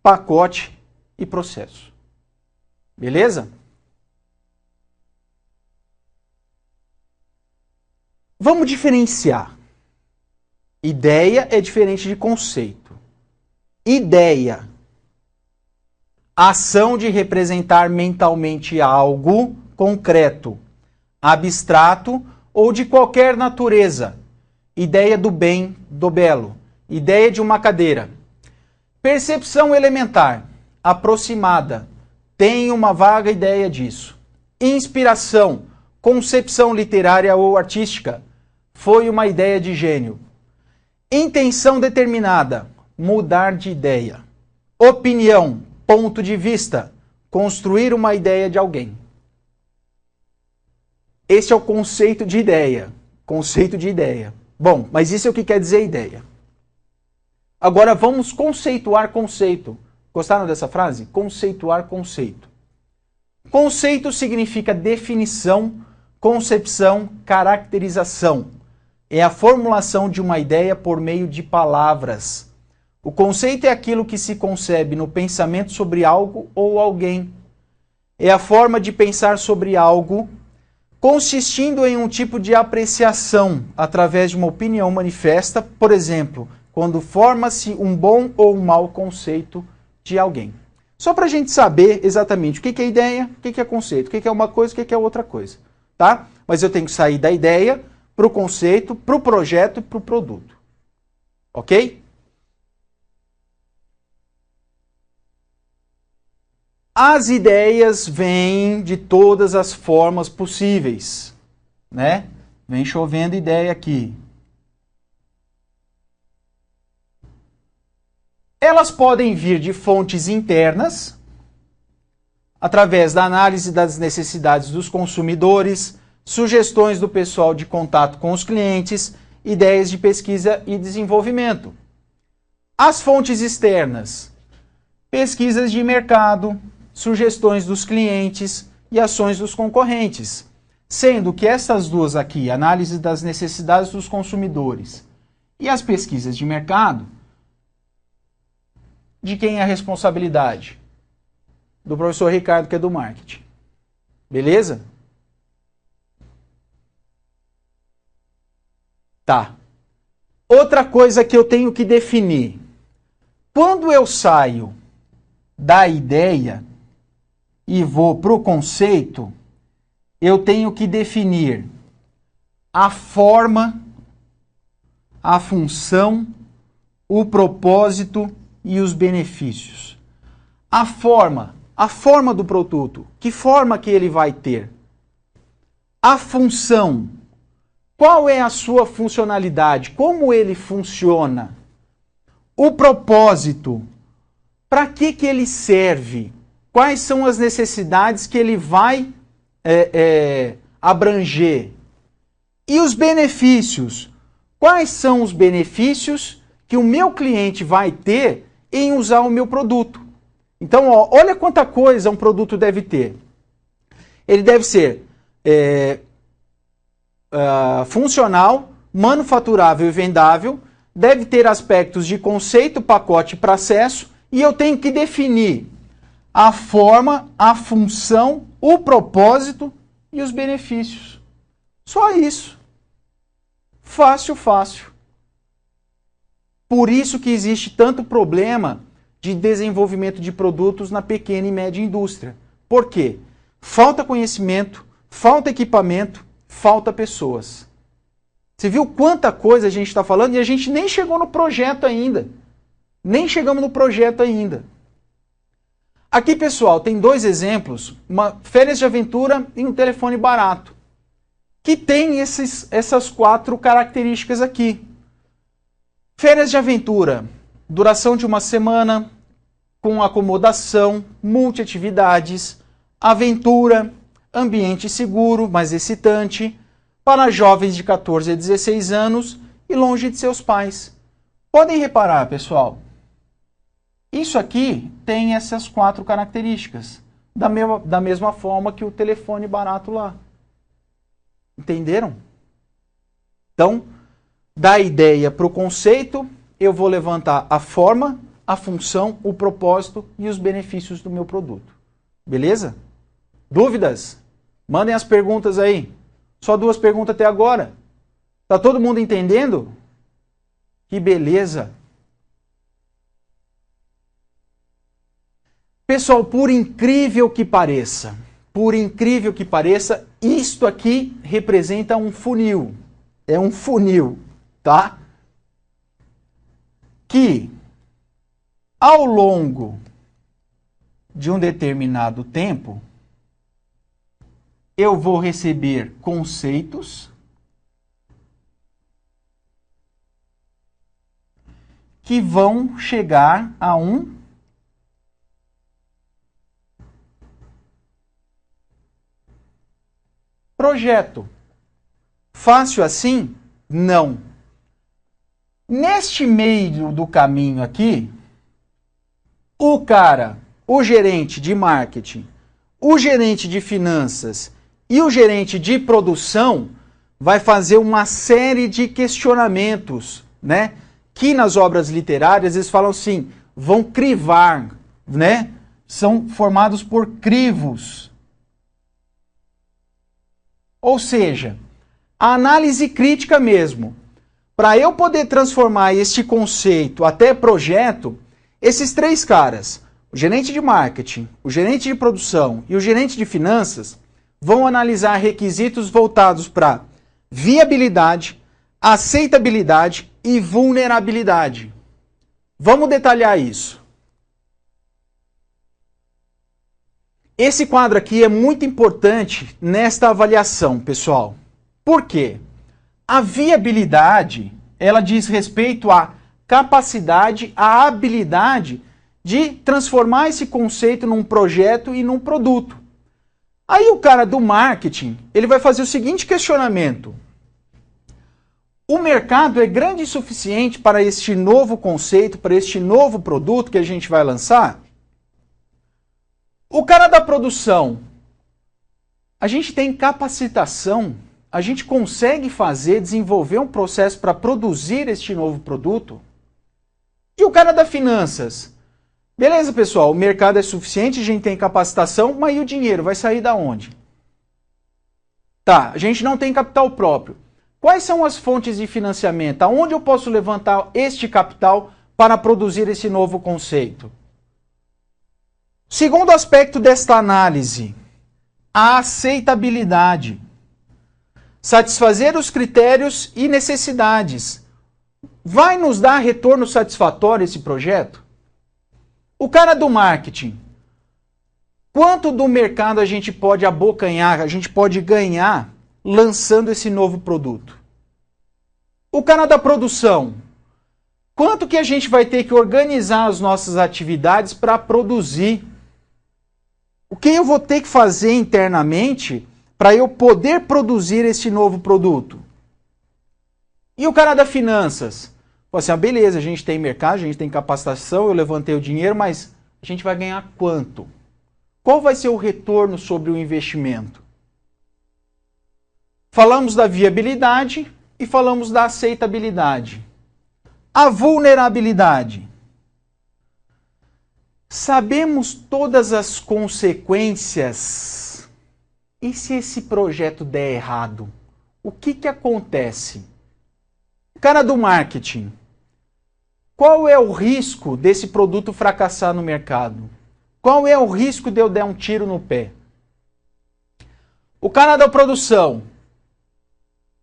pacote e processo. Beleza? Vamos diferenciar. Ideia é diferente de conceito. Ideia, ação de representar mentalmente algo concreto, abstrato ou de qualquer natureza. Ideia do bem, do belo. Ideia de uma cadeira. Percepção elementar, aproximada. Tem uma vaga ideia disso. Inspiração, concepção literária ou artística. Foi uma ideia de gênio. Intenção determinada, mudar de ideia. Opinião, ponto de vista, construir uma ideia de alguém. Esse é o conceito de ideia. Conceito de ideia. Bom, mas isso é o que quer dizer ideia. Agora vamos conceituar conceito. Gostaram dessa frase? Conceituar conceito. Conceito significa definição, concepção, caracterização. É a formulação de uma ideia por meio de palavras. O conceito é aquilo que se concebe no pensamento sobre algo ou alguém. É a forma de pensar sobre algo, consistindo em um tipo de apreciação através de uma opinião manifesta, por exemplo, quando forma-se um bom ou um mau conceito de alguém. Só para a gente saber exatamente o que é ideia, o que é conceito, o que é uma coisa, o que é outra coisa. Tá? Mas eu tenho que sair da ideia para o conceito, para o projeto e para o produto. Ok? As ideias vêm de todas as formas possíveis, né? Vem chovendo ideia aqui. Elas podem vir de fontes internas, através da análise das necessidades dos consumidores, sugestões do pessoal de contato com os clientes, ideias de pesquisa e desenvolvimento. As fontes externas, pesquisas de mercado, sugestões dos clientes e ações dos concorrentes, sendo que essas duas aqui, análise das necessidades dos consumidores e as pesquisas de mercado, de quem é a responsabilidade? Do professor Ricardo, que é do marketing. Beleza? Tá. Outra coisa que eu tenho que definir. Quando eu saio da ideia e vou para o conceito, eu tenho que definir a forma, a função, o propósito e os benefícios. A forma do produto, que forma que ele vai ter? A função, qual é a sua funcionalidade? Como ele funciona? O propósito, para que ele serve? Quais são as necessidades que ele vai abranger? E os benefícios? Quais são os benefícios que o meu cliente vai ter em usar o meu produto? Então, ó, olha quanta coisa um produto deve ter. Ele deve ser funcional, manufaturável e vendável, deve ter aspectos de conceito, pacote e processo, e eu tenho que definir a forma, a função, o propósito e os benefícios. Só isso. Fácil, fácil. Por isso que existe tanto problema de desenvolvimento de produtos na pequena e média indústria. Por quê? Falta conhecimento, falta equipamento, falta pessoas. Você viu quanta coisa a gente está falando e a gente nem chegou no projeto ainda. Nem chegamos no projeto ainda. Aqui, pessoal, tem dois exemplos, férias de aventura e um telefone barato, que tem essas 4 características aqui. Férias de aventura, duração de uma semana, com acomodação, multiatividades, aventura, ambiente seguro, mas excitante, para jovens de 14 a 16 anos e longe de seus pais. Podem reparar, pessoal, isso aqui tem essas 4 características, da mesma forma que o telefone barato lá. Entenderam? Então, da ideia para o conceito, eu vou levantar a forma, a função, o propósito e os benefícios do meu produto. Beleza? Dúvidas? Mandem as perguntas aí. Só 2 perguntas até agora. Tá todo mundo entendendo? Que beleza! Pessoal, por incrível que pareça, isto aqui representa um funil. É um funil, tá? Que, ao longo de um determinado tempo, eu vou receber conceitos que vão chegar a um projeto. Fácil assim? Não. Neste meio do caminho aqui, o gerente de marketing, o gerente de finanças e o gerente de produção vai fazer uma série de questionamentos, né? Que nas obras literárias eles falam assim, vão crivar, né? São formados por crivos. Ou seja, a análise crítica mesmo. Para eu poder transformar este conceito até projeto, esses 3 caras, o gerente de marketing, o gerente de produção e o gerente de finanças, vão analisar requisitos voltados para viabilidade, aceitabilidade e vulnerabilidade. Vamos detalhar isso. Esse quadro aqui é muito importante nesta avaliação, pessoal. Por quê? A viabilidade, ela diz respeito à capacidade, à habilidade de transformar esse conceito num projeto e num produto. Aí o cara do marketing, ele vai fazer o seguinte questionamento. O mercado é grande o suficiente para este novo conceito, para este novo produto que a gente vai lançar? O cara da produção, a gente tem capacitação, a gente consegue desenvolver um processo para produzir este novo produto? E o cara da finanças? Beleza, pessoal, o mercado é suficiente, a gente tem capacitação, mas e o dinheiro? Vai sair da onde? Tá, a gente não tem capital próprio. Quais são as fontes de financiamento? Aonde eu posso levantar este capital para produzir esse novo conceito? Segundo aspecto desta análise, a aceitabilidade. Satisfazer os critérios e necessidades. Vai nos dar retorno satisfatório esse projeto? O cara do marketing. Quanto do mercado a gente pode abocanhar, a gente pode ganhar lançando esse novo produto? O cara da produção. Quanto que a gente vai ter que organizar as nossas atividades para produzir? O que eu vou ter que fazer internamente para eu poder produzir esse novo produto? E o cara da finanças? Pô, assim, beleza, a gente tem mercado, a gente tem capacitação, eu levantei o dinheiro, mas a gente vai ganhar quanto? Qual vai ser o retorno sobre o investimento? Falamos da viabilidade e falamos da aceitabilidade. A vulnerabilidade. Sabemos todas as consequências. E se esse projeto der errado? O que acontece? O cara do marketing. Qual é o risco desse produto fracassar no mercado? Qual é o risco de eu dar um tiro no pé? O cara da produção.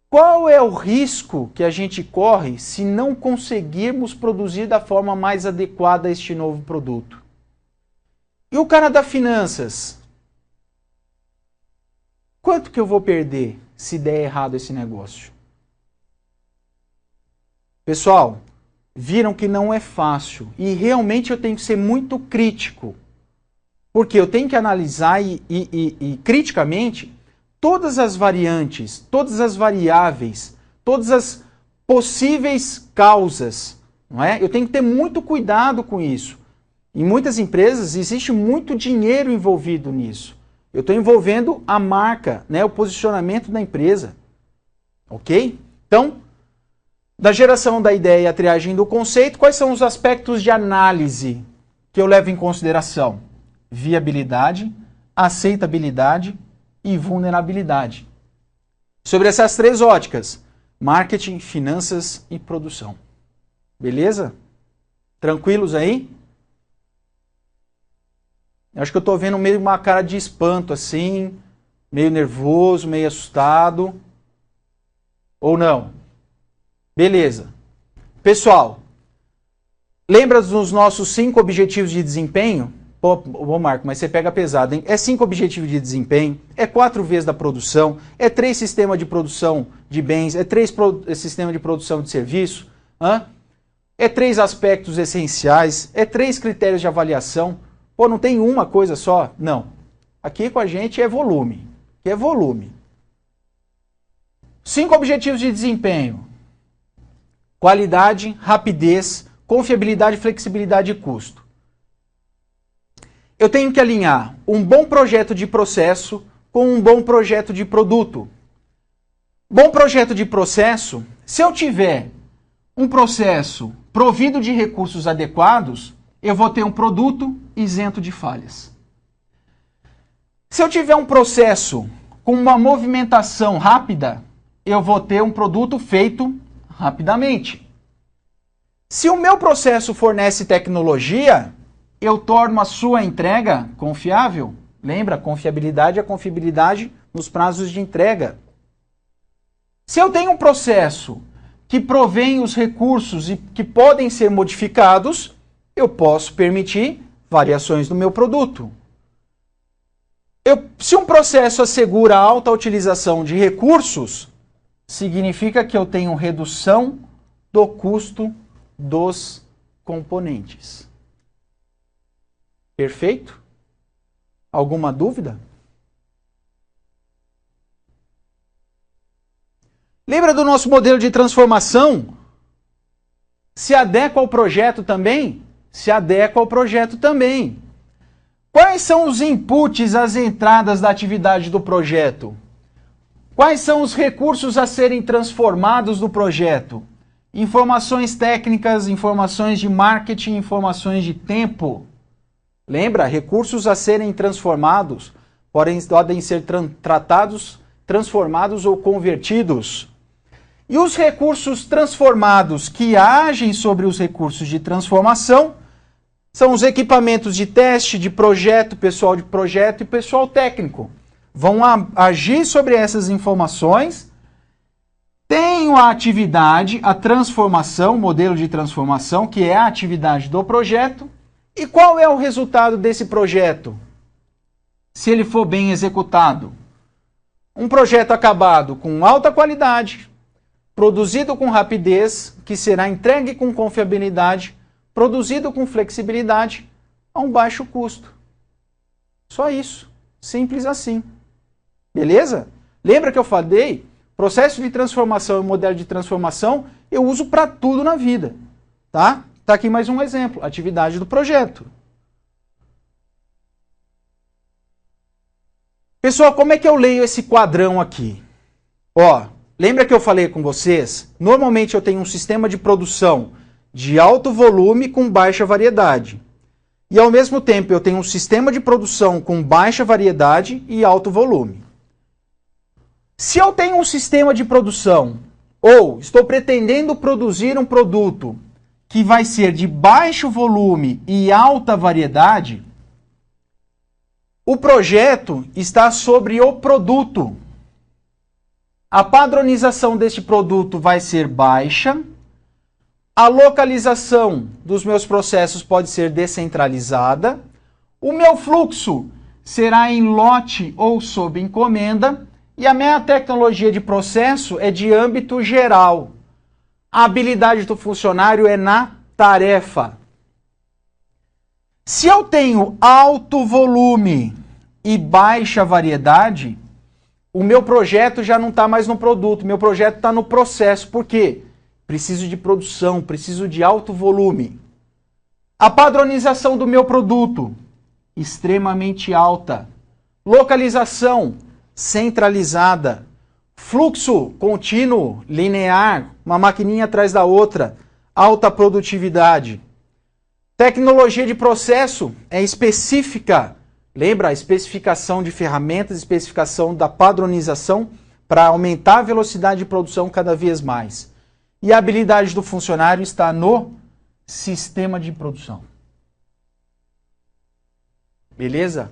Qual é o risco que a gente corre se não conseguirmos produzir da forma mais adequada este novo produto? E o cara das finanças? Quanto que eu vou perder se der errado esse negócio? Pessoal, viram que não é fácil e realmente eu tenho que ser muito crítico. Porque eu tenho que analisar e criticamente todas as variantes, todas as variáveis, todas as possíveis causas não é? Eu tenho que ter muito cuidado com isso. Em muitas empresas existe muito dinheiro envolvido nisso. Eu estou envolvendo a marca, né, o posicionamento da empresa. Ok? Então, da geração da ideia e a triagem do conceito, quais são os aspectos de análise que eu levo em consideração? Viabilidade, aceitabilidade e vulnerabilidade. Sobre essas três óticas, marketing, finanças e produção. Beleza? Tranquilos aí? Acho que eu estou vendo meio uma cara de espanto assim, meio nervoso, meio assustado. Ou não? Beleza. Pessoal, lembra dos nossos 5 objetivos de desempenho? Pô, Marco, mas você pega pesado, hein? É 5 objetivos de desempenho, é 4 vezes da produção, é 3 sistemas de produção de bens, é 3 sistemas de produção de serviço, é 3 aspectos essenciais, é 3 critérios de avaliação. Pô, não tem uma coisa só? Não. Aqui com a gente é volume. Aqui é volume. 5 objetivos de desempenho. Qualidade, rapidez, confiabilidade, flexibilidade e custo. Eu tenho que alinhar um bom projeto de processo com um bom projeto de produto. Bom projeto de processo, se eu tiver um processo provido de recursos adequados, eu vou ter um produto isento de falhas. Se eu tiver um processo com uma movimentação rápida, eu vou ter um produto feito rapidamente. Se o meu processo fornece tecnologia, eu torno a sua entrega confiável. Lembra? Confiabilidade é confiabilidade nos prazos de entrega. Se eu tenho um processo que provém os recursos e que podem ser modificados, eu posso permitir variações no meu produto. Se um processo assegura a alta utilização de recursos, significa que eu tenho redução do custo dos componentes. Perfeito? Alguma dúvida? Lembra do nosso modelo de transformação? Se adequa ao projeto também? Se adequa ao projeto também. Quais são os inputs, as entradas da atividade do projeto? Quais são os recursos a serem transformados no projeto? Informações técnicas, informações de marketing, informações de tempo. Lembra? Recursos a serem transformados podem ser tratados, transformados ou convertidos. E os recursos transformados que agem sobre os recursos de transformação são os equipamentos de teste, de projeto, pessoal de projeto e pessoal técnico. Vão agir sobre essas informações. Tenho a atividade, a transformação, o modelo de transformação, que é a atividade do projeto. E qual é o resultado desse projeto? Se ele for bem executado. Um projeto acabado com alta qualidade, produzido com rapidez, que será entregue com confiabilidade, produzido com flexibilidade, a um baixo custo. Só isso. Simples assim. Beleza? Lembra que eu falei? Processo de transformação e modelo de transformação eu uso para tudo na vida. Tá? Tá aqui mais um exemplo. Atividade do projeto. Pessoal, como é que eu leio esse quadrão aqui? Ó, lembra que eu falei com vocês? Normalmente eu tenho um sistema de produção de alto volume com baixa variedade. E ao mesmo tempo eu tenho um sistema de produção com baixa variedade e alto volume. Se eu tenho um sistema de produção ou estou pretendendo produzir um produto que vai ser de baixo volume e alta variedade, o projeto está sobre o produto. A padronização deste produto vai ser baixa. A localização dos meus processos pode ser descentralizada. O meu fluxo será em lote ou sob encomenda. E a minha tecnologia de processo é de âmbito geral. A habilidade do funcionário é na tarefa. Se eu tenho alto volume e baixa variedade, o meu projeto já não está mais no produto, meu projeto está no processo. Por quê? preciso de produção, preciso de alto volume. A padronização do meu produto, extremamente alta. Localização, centralizada. Fluxo contínuo, linear, uma maquininha atrás da outra. Alta produtividade. Tecnologia de processo é específica. Lembra a especificação de ferramentas, especificação da padronização para aumentar a velocidade de produção cada vez mais. E a habilidade do funcionário está no sistema de produção. Beleza?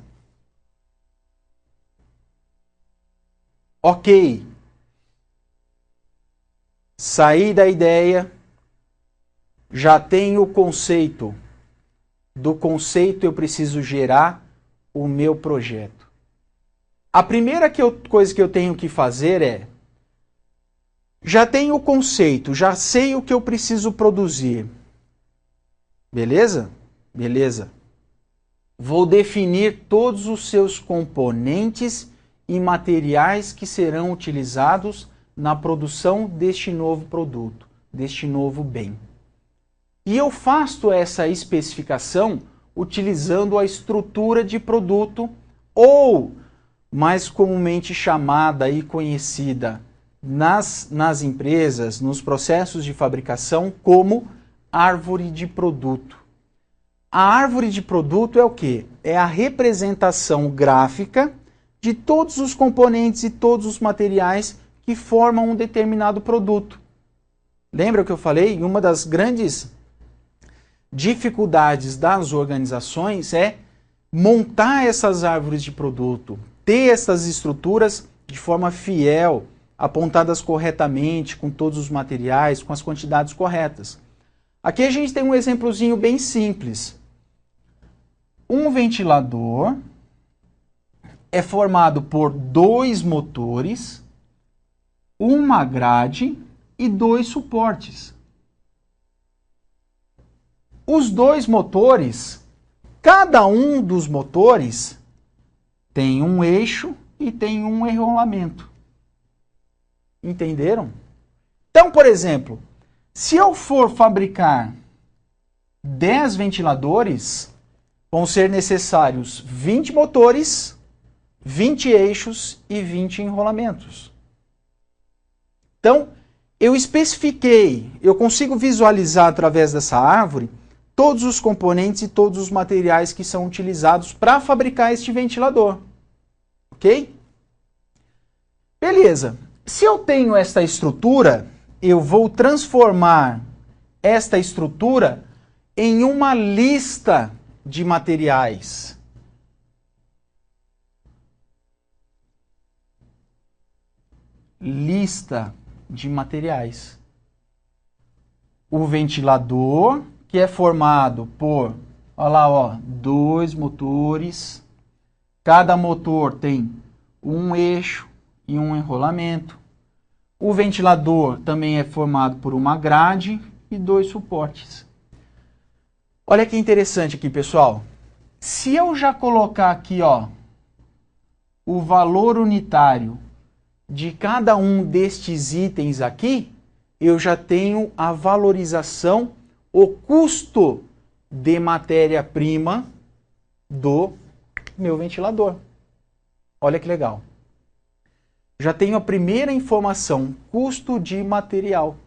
Ok. Saí da ideia, já tenho o conceito. Do conceito eu preciso gerar o meu projeto. A primeira coisa que eu tenho que fazer é, já tenho o conceito, já sei o que eu preciso produzir. Beleza? Beleza. Vou definir todos os seus componentes e materiais que serão utilizados na produção deste novo produto, deste novo bem. E eu faço essa especificação utilizando a estrutura de produto, ou mais comumente chamada e conhecida nas empresas, nos processos de fabricação, como árvore de produto. A árvore de produto é o quê? É a representação gráfica de todos os componentes e todos os materiais que formam um determinado produto. Lembra que eu falei? Uma das grandes dificuldades das organizações é montar essas árvores de produto, ter essas estruturas de forma fiel, apontadas corretamente, com todos os materiais, com as quantidades corretas. Aqui a gente tem um exemplozinho bem simples. Um ventilador é formado por 2 motores, uma grade e 2 suportes. Os 2 motores, cada um dos motores tem um eixo e tem um enrolamento. Entenderam? Então, por exemplo, se eu for fabricar 10 ventiladores, vão ser necessários 20 motores, 20 eixos e 20 enrolamentos. Então, eu especifiquei, eu consigo visualizar através dessa árvore todos os componentes e todos os materiais que são utilizados para fabricar este ventilador. Ok? Beleza. Se eu tenho esta estrutura, eu vou transformar esta estrutura em uma lista de materiais. Lista de materiais. O ventilador, que é formado por, olha lá, ó, 2 motores. Cada motor tem um eixo e um enrolamento. O ventilador também é formado por uma grade e 2 suportes. Olha que interessante aqui, pessoal. Se eu já colocar aqui, ó, o valor unitário de cada um destes itens aqui, eu já tenho a valorização, o custo de matéria-prima do meu ventilador. Olha que legal. Já tenho a primeira informação, custo de material,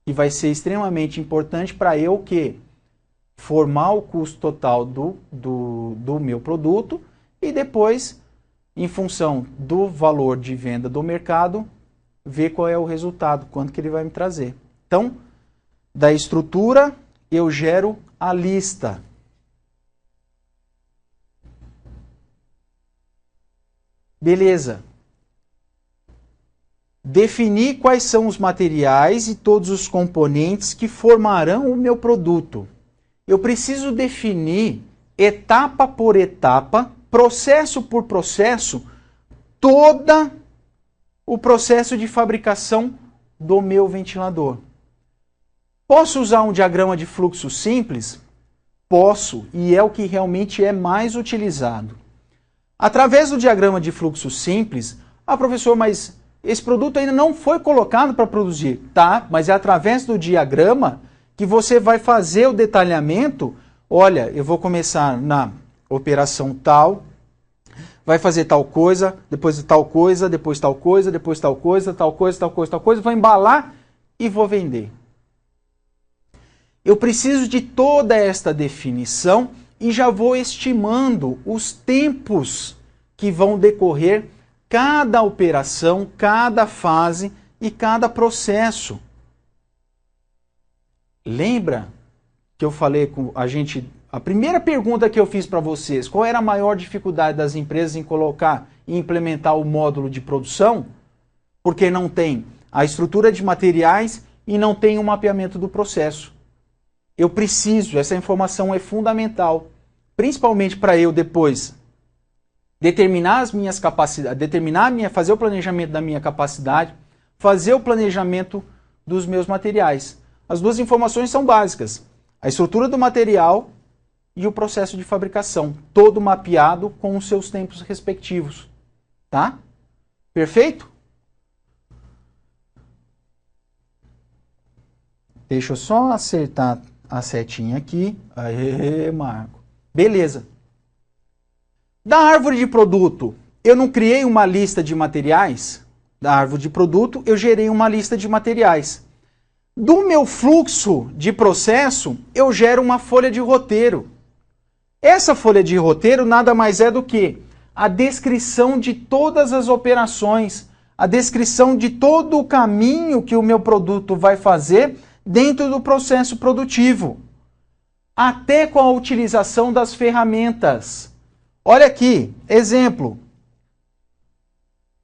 que vai ser extremamente importante para eu que formar o custo total do meu produto e depois, em função do valor de venda do mercado, ver qual é o resultado, quanto que ele vai me trazer. Então, da estrutura, eu gero a lista. Beleza. Definir quais são os materiais e todos os componentes que formarão o meu produto. Eu preciso definir, etapa por etapa, processo por processo, todo o processo de fabricação do meu ventilador. Posso usar um diagrama de fluxo simples? Posso, e é o que realmente é mais utilizado. Através do diagrama de fluxo simples, professor, mas esse produto ainda não foi colocado para produzir, tá? Mas é através do diagrama que você vai fazer o detalhamento. Olha, eu vou começar na operação tal, vai fazer tal coisa, depois tal coisa, depois tal coisa, depois tal coisa, tal coisa, tal coisa, tal coisa, vou embalar e vou vender. Eu preciso de toda esta definição e já vou estimando os tempos que vão decorrer cada operação, cada fase e cada processo. Lembra que eu falei com a gente, a primeira pergunta que eu fiz para vocês, qual era a maior dificuldade das empresas em colocar e implementar o módulo de produção? Porque não tem a estrutura de materiais e não tem o mapeamento do processo. Eu preciso, essa informação é fundamental, principalmente para eu depois determinar as minhas capacidades, fazer o planejamento da minha capacidade, fazer o planejamento dos meus materiais. As duas informações são básicas. A estrutura do material e o processo de fabricação, todo mapeado com os seus tempos respectivos. Tá? Perfeito? Deixa eu só acertar a setinha aqui. Aê, Marco. Beleza. Da árvore de produto, eu não criei uma lista de materiais? Da árvore de produto, eu gerei uma lista de materiais. Do meu fluxo de processo, eu gero uma folha de roteiro. Essa folha de roteiro nada mais é do que a descrição de todas as operações, a descrição de todo o caminho que o meu produto vai fazer dentro do processo produtivo, até com a utilização das ferramentas. Olha aqui, exemplo.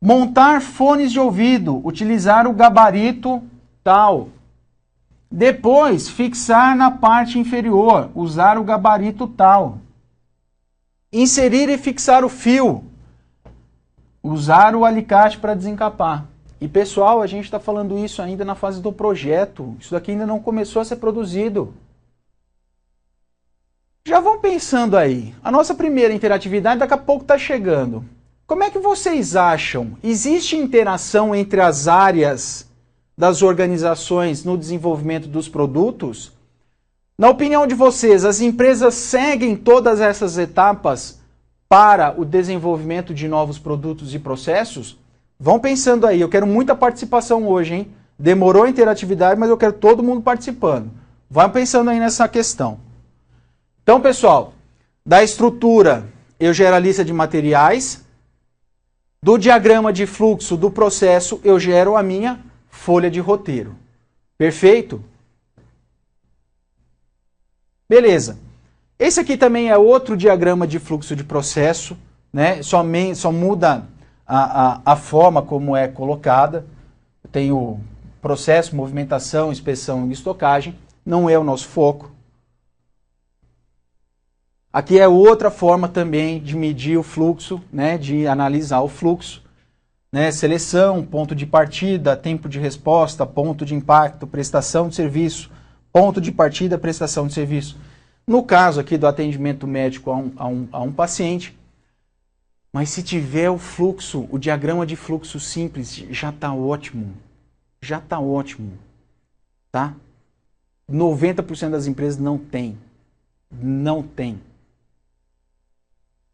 Montar fones de ouvido, utilizar o gabarito tal. Depois, fixar na parte inferior, usar o gabarito tal. Inserir e fixar o fio, usar o alicate para desencapar. E pessoal, a gente está falando isso ainda na fase do projeto. Isso daqui ainda não começou a ser produzido. Já vão pensando aí. A nossa primeira interatividade daqui a pouco está chegando. Como é que vocês acham? Existe interação entre as áreas das organizações no desenvolvimento dos produtos? Na opinião de vocês, as empresas seguem todas essas etapas para o desenvolvimento de novos produtos e processos? Vão pensando aí, eu quero muita participação hoje, hein? Demorou a interatividade, mas eu quero todo mundo participando. Vão pensando aí nessa questão. Então, pessoal, da estrutura, eu gero a lista de materiais. Do diagrama de fluxo do processo, eu gero a minha folha de roteiro. Perfeito? Beleza. Esse aqui também é outro diagrama de fluxo de processo, né? Só muda a forma como é colocada. Tem o processo, movimentação, inspeção e estocagem. Não é o nosso foco. Aqui é outra forma também de medir o fluxo, né? De analisar o fluxo. Né? Seleção, ponto de partida, tempo de resposta, ponto de impacto, prestação de serviço, ponto de partida, prestação de serviço. No caso aqui do atendimento médico a um paciente, mas se tiver o fluxo, o diagrama de fluxo simples, já está ótimo. Já está ótimo. Tá? 90% das empresas não tem. Não tem.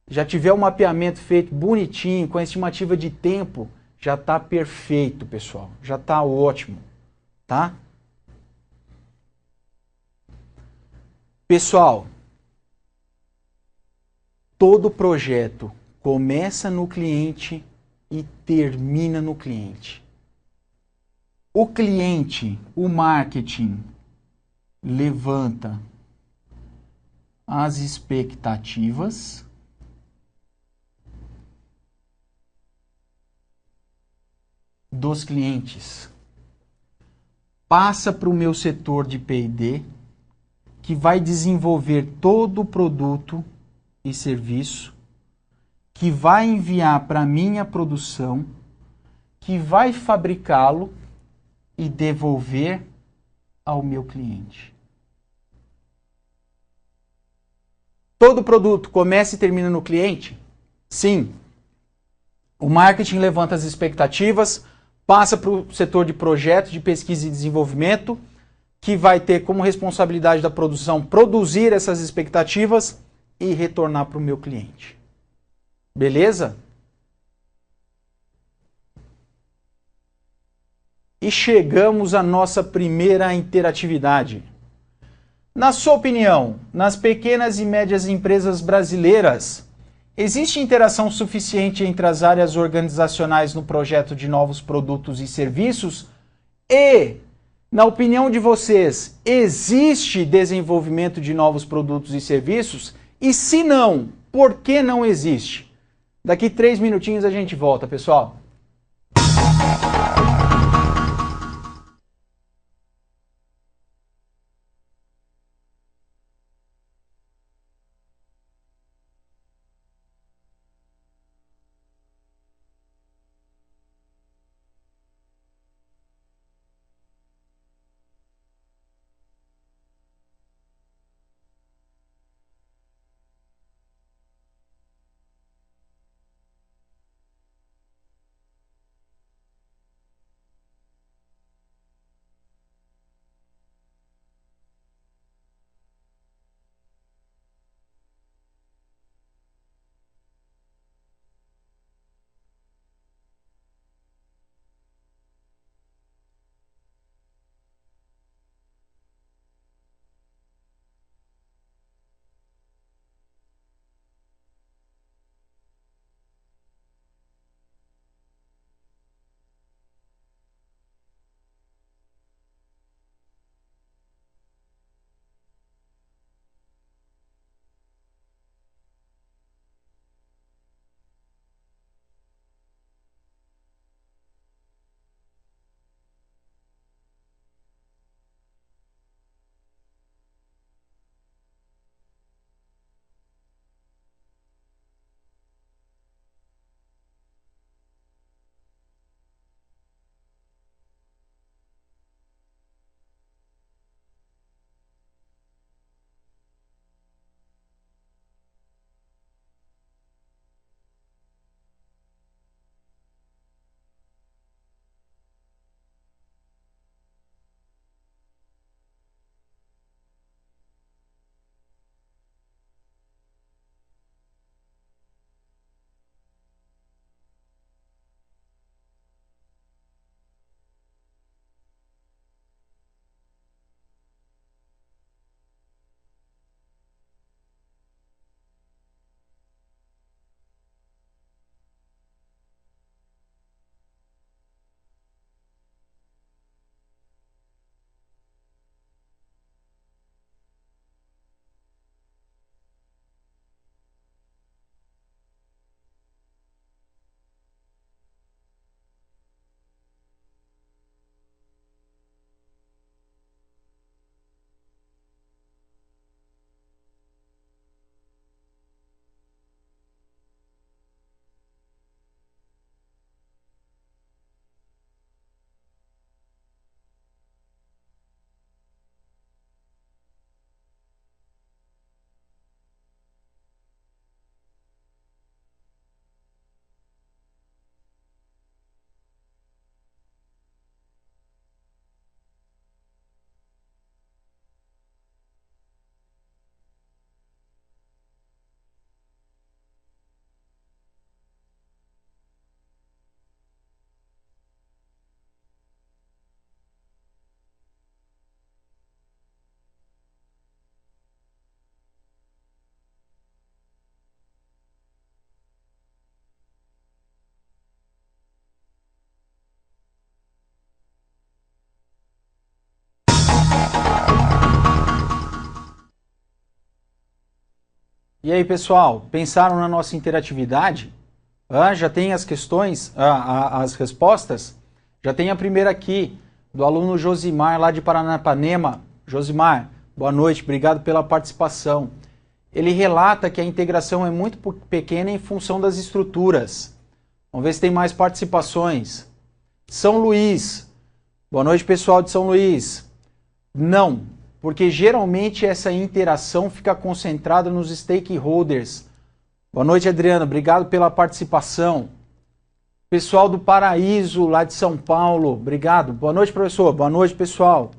Já tiver um mapeamento feito bonitinho, com a estimativa de tempo, já está perfeito, pessoal. Já está ótimo. Tá? Pessoal, todo projeto começa no cliente e termina no cliente. O cliente, o marketing, levanta as expectativas dos clientes. Passa para o meu setor de P&D, que vai desenvolver todo o produto e serviço, que vai enviar para a minha produção, que vai fabricá-lo e devolver ao meu cliente. Todo produto começa e termina no cliente? Sim. O marketing levanta as expectativas, passa para o setor de projetos, de pesquisa e desenvolvimento, que vai ter como responsabilidade da produção produzir essas expectativas e retornar para o meu cliente. Beleza? E chegamos à nossa primeira interatividade. Na sua opinião, nas pequenas e médias empresas brasileiras, existe interação suficiente entre as áreas organizacionais no projeto de novos produtos e serviços? E, na opinião de vocês, existe desenvolvimento de novos produtos e serviços? E se não, por que não existe? Daqui 3 minutinhos a gente volta, pessoal. E aí, pessoal, pensaram na nossa interatividade? Já tem as questões, as respostas? Já tem a primeira aqui, do aluno Josimar, lá de Paranapanema. Josimar, boa noite, obrigado pela participação. Ele relata que a integração é muito pequena em função das estruturas. Vamos ver se tem mais participações. São Luís, boa noite, pessoal de São Luís. Não, porque geralmente essa interação fica concentrada nos stakeholders. Boa noite, Adriano, obrigado pela participação. Pessoal do Paraíso, lá de São Paulo, obrigado. Boa noite, professor. Boa noite, pessoal.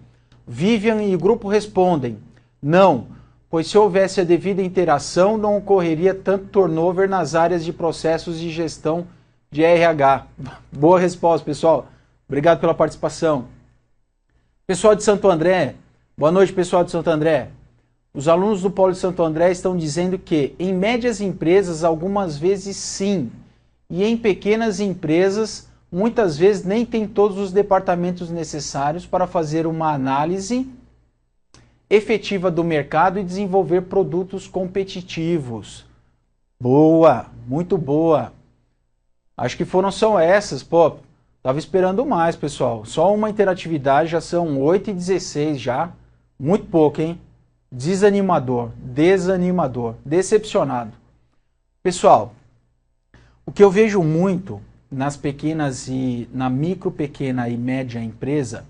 Vivian e grupo respondem: não, pois se houvesse a devida interação, não ocorreria tanto turnover nas áreas de processos de gestão de RH. Boa resposta, pessoal. Obrigado pela participação. Pessoal de Santo André, boa noite, pessoal de Santo André. Os alunos do Polo de Santo André estão dizendo que, em médias empresas, algumas vezes sim, e em pequenas empresas, muitas vezes nem tem todos os departamentos necessários para fazer uma análise efetiva do mercado e desenvolver produtos competitivos. Boa, muito boa. Acho que foram só essas, pô. Tava esperando mais, pessoal. Só uma interatividade, já são 8h16 já. Muito pouco, hein? Desanimador, desanimador, decepcionado. Pessoal, o que eu vejo muito nas pequenas e na micro, pequena e média empresa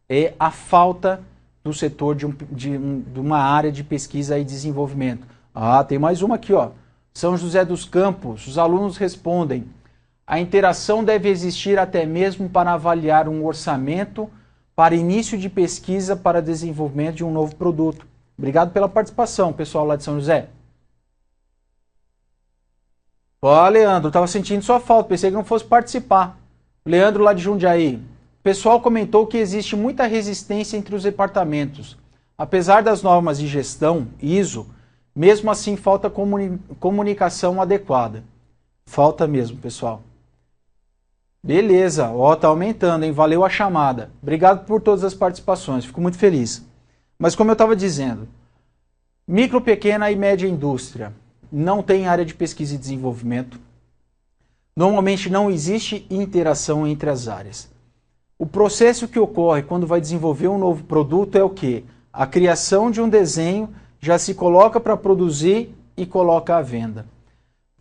é a falta do setor de uma área de pesquisa e desenvolvimento. Ah, tem mais uma aqui, ó. São José dos Campos, os alunos respondem: a interação deve existir até mesmo para avaliar um orçamento para início de pesquisa para desenvolvimento de um novo produto. Obrigado pela participação, pessoal lá de São José. Ó, Leandro, estava sentindo sua falta, pensei que não fosse participar. Leandro lá de Jundiaí. O pessoal comentou que existe muita resistência entre os departamentos. Apesar das normas de gestão, ISO, mesmo assim falta comunicação adequada. Falta mesmo, pessoal. Beleza, ó, tá aumentando, hein? Valeu a chamada. Obrigado por todas as participações, fico muito feliz. Mas como eu estava dizendo, micro, pequena e média indústria não tem área de pesquisa e desenvolvimento. Normalmente não existe interação entre as áreas. O processo que ocorre quando vai desenvolver um novo produto é o quê? A criação de um desenho, já se coloca para produzir e coloca à venda.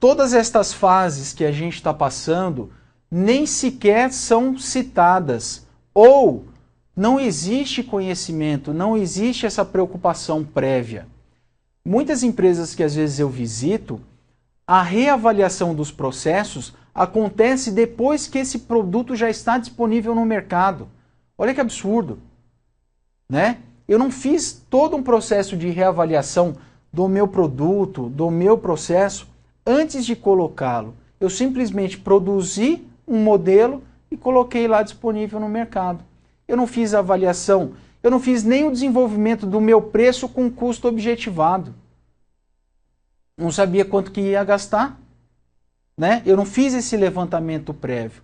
Todas estas fases que a gente está passando nem sequer são citadas, ou não existe conhecimento, não existe essa preocupação prévia. Muitas empresas que às vezes eu visito, a reavaliação dos processos acontece depois que esse produto já está disponível no mercado. Olha que absurdo, né? Eu não fiz todo um processo de reavaliação do meu produto, do meu processo, antes de colocá-lo. Eu simplesmente produzi um modelo e coloquei lá disponível no mercado. Eu não fiz a avaliação, eu não fiz nem o desenvolvimento do meu preço com custo objetivado. Não sabia quanto que ia gastar, né? Eu não fiz esse levantamento prévio.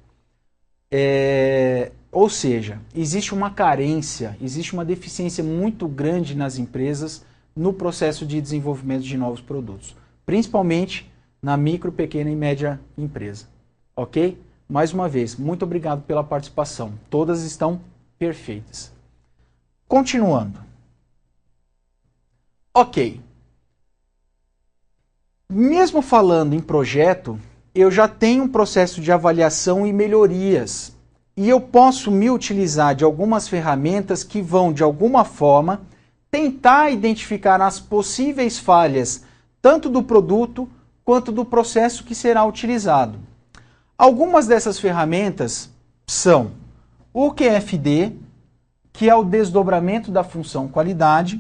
Ou seja, existe uma carência, existe uma deficiência muito grande nas empresas no processo de desenvolvimento de novos produtos, principalmente na micro, pequena e média empresa. Ok? Mais uma vez, muito obrigado pela participação. Todas estão perfeitas. Continuando. Ok. Mesmo falando em projeto, eu já tenho um processo de avaliação e melhorias. E eu posso me utilizar de algumas ferramentas que vão, de alguma forma, tentar identificar as possíveis falhas, tanto do produto quanto do processo que será utilizado. Algumas dessas ferramentas são o QFD, que é o desdobramento da função qualidade,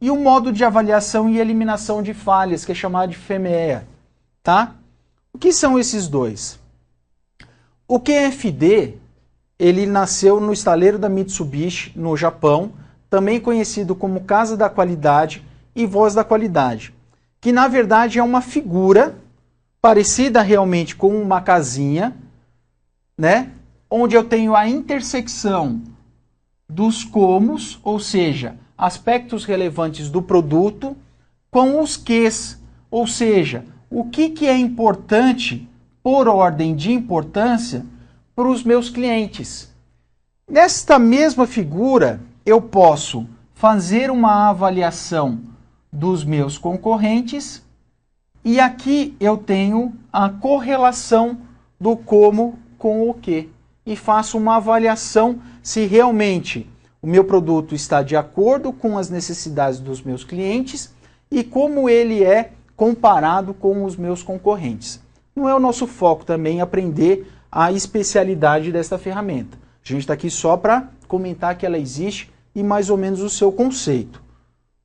e o modo de avaliação e eliminação de falhas, que é chamado de FMEA. Tá? O que são esses dois? O QFD, ele nasceu no estaleiro da Mitsubishi, no Japão, também conhecido como Casa da Qualidade e Voz da Qualidade, que na verdade é uma figura parecida realmente com uma casinha, né? Onde eu tenho a intersecção dos comos, ou seja, aspectos relevantes do produto, com os Qs, ou seja, o que é importante por ordem de importância para os meus clientes. Nesta mesma figura, eu posso fazer uma avaliação dos meus concorrentes e aqui eu tenho a correlação do como com o que e faço uma avaliação se realmente o meu produto está de acordo com as necessidades dos meus clientes e como ele é comparado com os meus concorrentes. Não é o nosso foco também aprender a especialidade desta ferramenta. A gente está aqui só para comentar que ela existe e mais ou menos o seu conceito,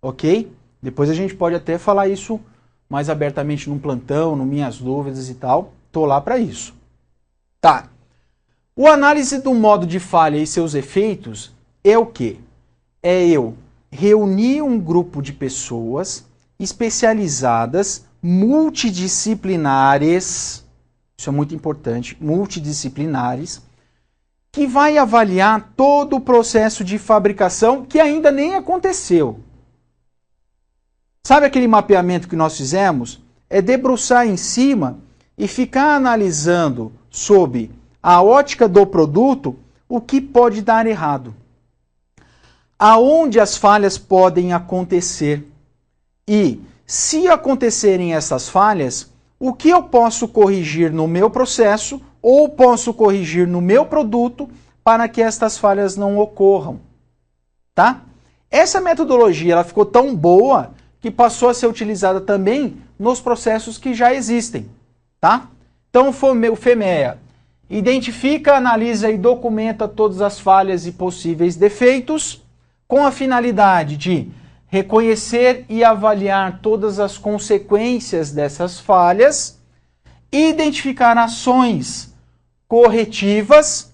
ok? Depois a gente pode até falar isso mais abertamente num plantão, no Minhas Dúvidas e tal. Tô lá para isso. Tá. O análise do modo de falha e seus efeitos é o quê? É eu reunir um grupo de pessoas especializadas, multidisciplinares, isso é muito importante, multidisciplinares, que vai avaliar todo o processo de fabricação que ainda nem aconteceu. Sabe aquele mapeamento que nós fizemos? É debruçar em cima e ficar analisando sob a ótica do produto o que pode dar errado. Aonde as falhas podem acontecer. E, se acontecerem essas falhas, o que eu posso corrigir no meu processo ou posso corrigir no meu produto para que estas falhas não ocorram. Tá? Essa metodologia ela ficou tão boa que passou a ser utilizada também nos processos que já existem. Tá? Então, o FEMEA identifica, analisa e documenta todas as falhas e possíveis defeitos com a finalidade de reconhecer e avaliar todas as consequências dessas falhas, identificar ações corretivas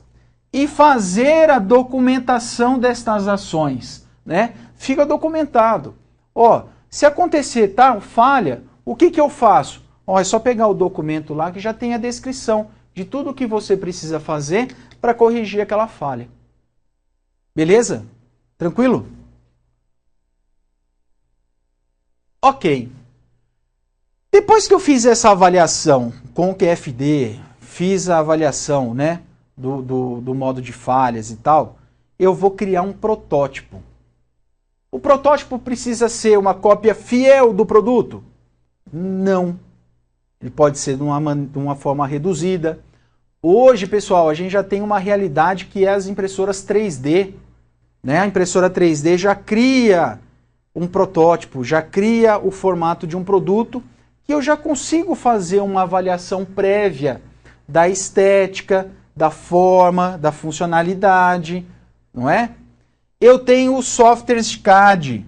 e fazer a documentação destas ações, né? Fica documentado. Ó, se acontecer tal falha, o que eu faço? Ó, é só pegar o documento lá que já tem a descrição de tudo o que você precisa fazer para corrigir aquela falha. Beleza? Tranquilo? Ok. Depois que eu fiz essa avaliação com o QFD, fiz a avaliação, né, do modo de falhas e tal, eu vou criar um protótipo. O protótipo precisa ser uma cópia fiel do produto? Não. Ele pode ser de uma forma reduzida. Hoje, pessoal, a gente já tem uma realidade que é as impressoras 3D. Né? A impressora 3D já cria um protótipo, já cria o formato de um produto que eu já consigo fazer uma avaliação prévia da estética, da forma, da funcionalidade, não é? Eu tenho os softwares CAD.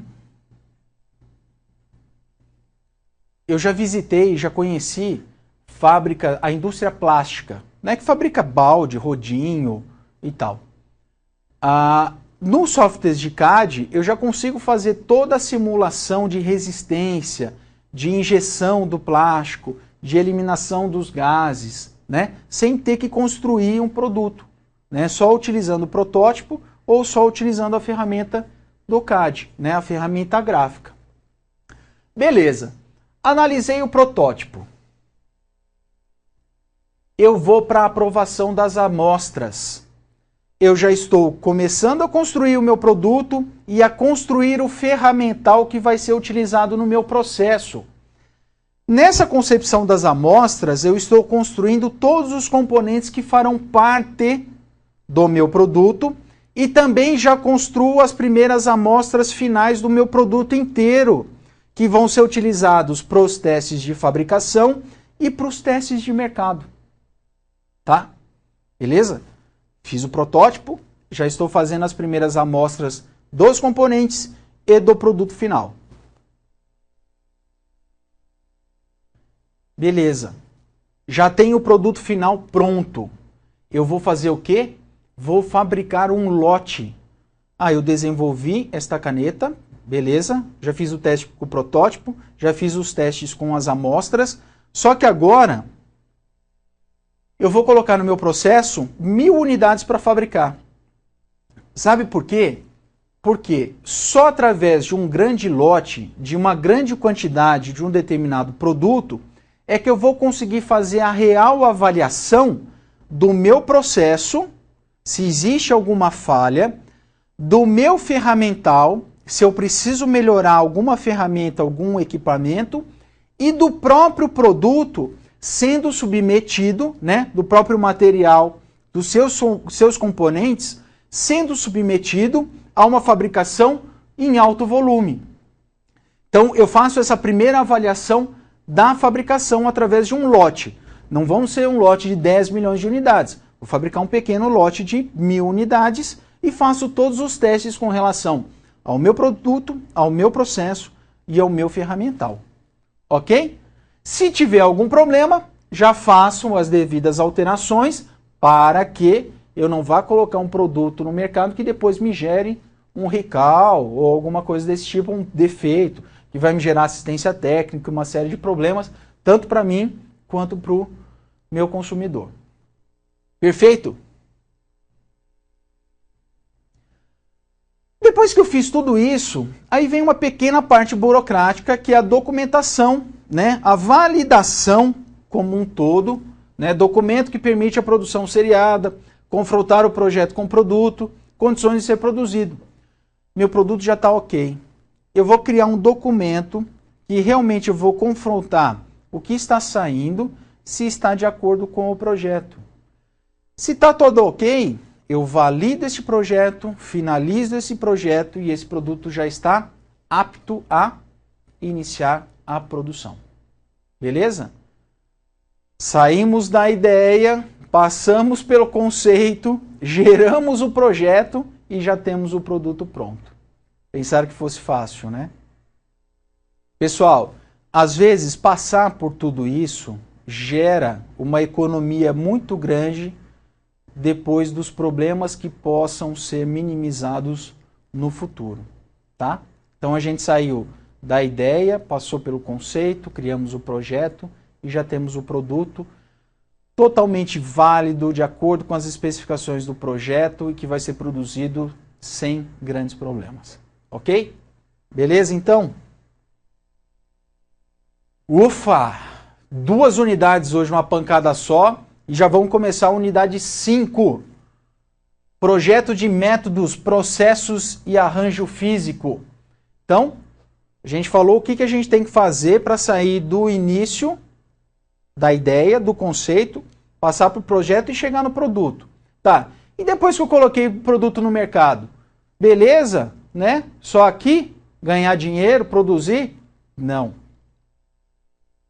Eu já visitei, já conheci a indústria plástica, né, que fabrica balde, rodinho e tal. Nos softwares de CAD, eu já consigo fazer toda a simulação de resistência, de injeção do plástico, de eliminação dos gases, né, sem ter que construir um produto, né, só utilizando o protótipo ou só utilizando a ferramenta do CAD, né, a ferramenta gráfica. Beleza, analisei o protótipo. Eu vou para a aprovação das amostras. Eu já estou começando a construir o meu produto e a construir o ferramental que vai ser utilizado no meu processo. Nessa concepção das amostras, eu estou construindo todos os componentes que farão parte do meu produto e também já construo as primeiras amostras finais do meu produto inteiro, que vão ser utilizados para os testes de fabricação e para os testes de mercado. Tá? Beleza? Fiz o protótipo, já estou fazendo as primeiras amostras dos componentes e do produto final. Beleza. Já tenho o produto final pronto. Eu vou fazer o quê? Vou fabricar um lote. Eu desenvolvi esta caneta, beleza? Já fiz o teste com o protótipo, já fiz os testes com as amostras, só que agora eu vou colocar no meu processo 1000 unidades para fabricar. Sabe por quê? Porque só através de um grande lote, de uma grande quantidade de um determinado produto, é que eu vou conseguir fazer a real avaliação do meu processo, se existe alguma falha, do meu ferramental, se eu preciso melhorar alguma ferramenta, algum equipamento, e do próprio produto sendo submetido, né, do próprio material, dos seus componentes, sendo submetido a uma fabricação em alto volume. Então, eu faço essa primeira avaliação da fabricação através de um lote. Não vão ser um lote de 10 milhões de unidades. Vou fabricar um pequeno lote de 1000 unidades e faço todos os testes com relação ao meu produto, ao meu processo e ao meu ferramental. Ok? Se tiver algum problema, já faço as devidas alterações para que eu não vá colocar um produto no mercado que depois me gere um recall ou alguma coisa desse tipo, um defeito, que vai me gerar assistência técnica, uma série de problemas, tanto para mim quanto para o meu consumidor. Perfeito? Depois que eu fiz tudo isso, aí vem uma pequena parte burocrática, que é a documentação, né? A validação como um todo, né? Documento que permite a produção seriada, confrontar o projeto com o produto, condições de ser produzido. Meu produto já está ok. Eu vou criar um documento que realmente eu vou confrontar o que está saindo, se está de acordo com o projeto. Se está tudo ok, eu valido esse projeto, finalizo esse projeto e esse produto já está apto a iniciar a produção. Beleza? Saímos da ideia, passamos pelo conceito, geramos o projeto e já temos o produto pronto. Pensaram que fosse fácil, né? Pessoal, às vezes passar por tudo isso gera uma economia muito grande depois dos problemas que possam ser minimizados no futuro, tá? Então a gente saiu da ideia, passou pelo conceito, criamos o projeto e já temos o produto totalmente válido, de acordo com as especificações do projeto e que vai ser produzido sem grandes problemas. Ok? Beleza, então? Ufa! 2 unidades hoje, uma pancada só. E já vamos começar a unidade 5. Projeto de métodos, processos e arranjo físico. Então, a gente falou o que a gente tem que fazer para sair do início da ideia, do conceito, passar para o projeto e chegar no produto. Tá, e depois que eu coloquei o produto no mercado? Beleza, né? Só aqui, ganhar dinheiro, produzir? Não.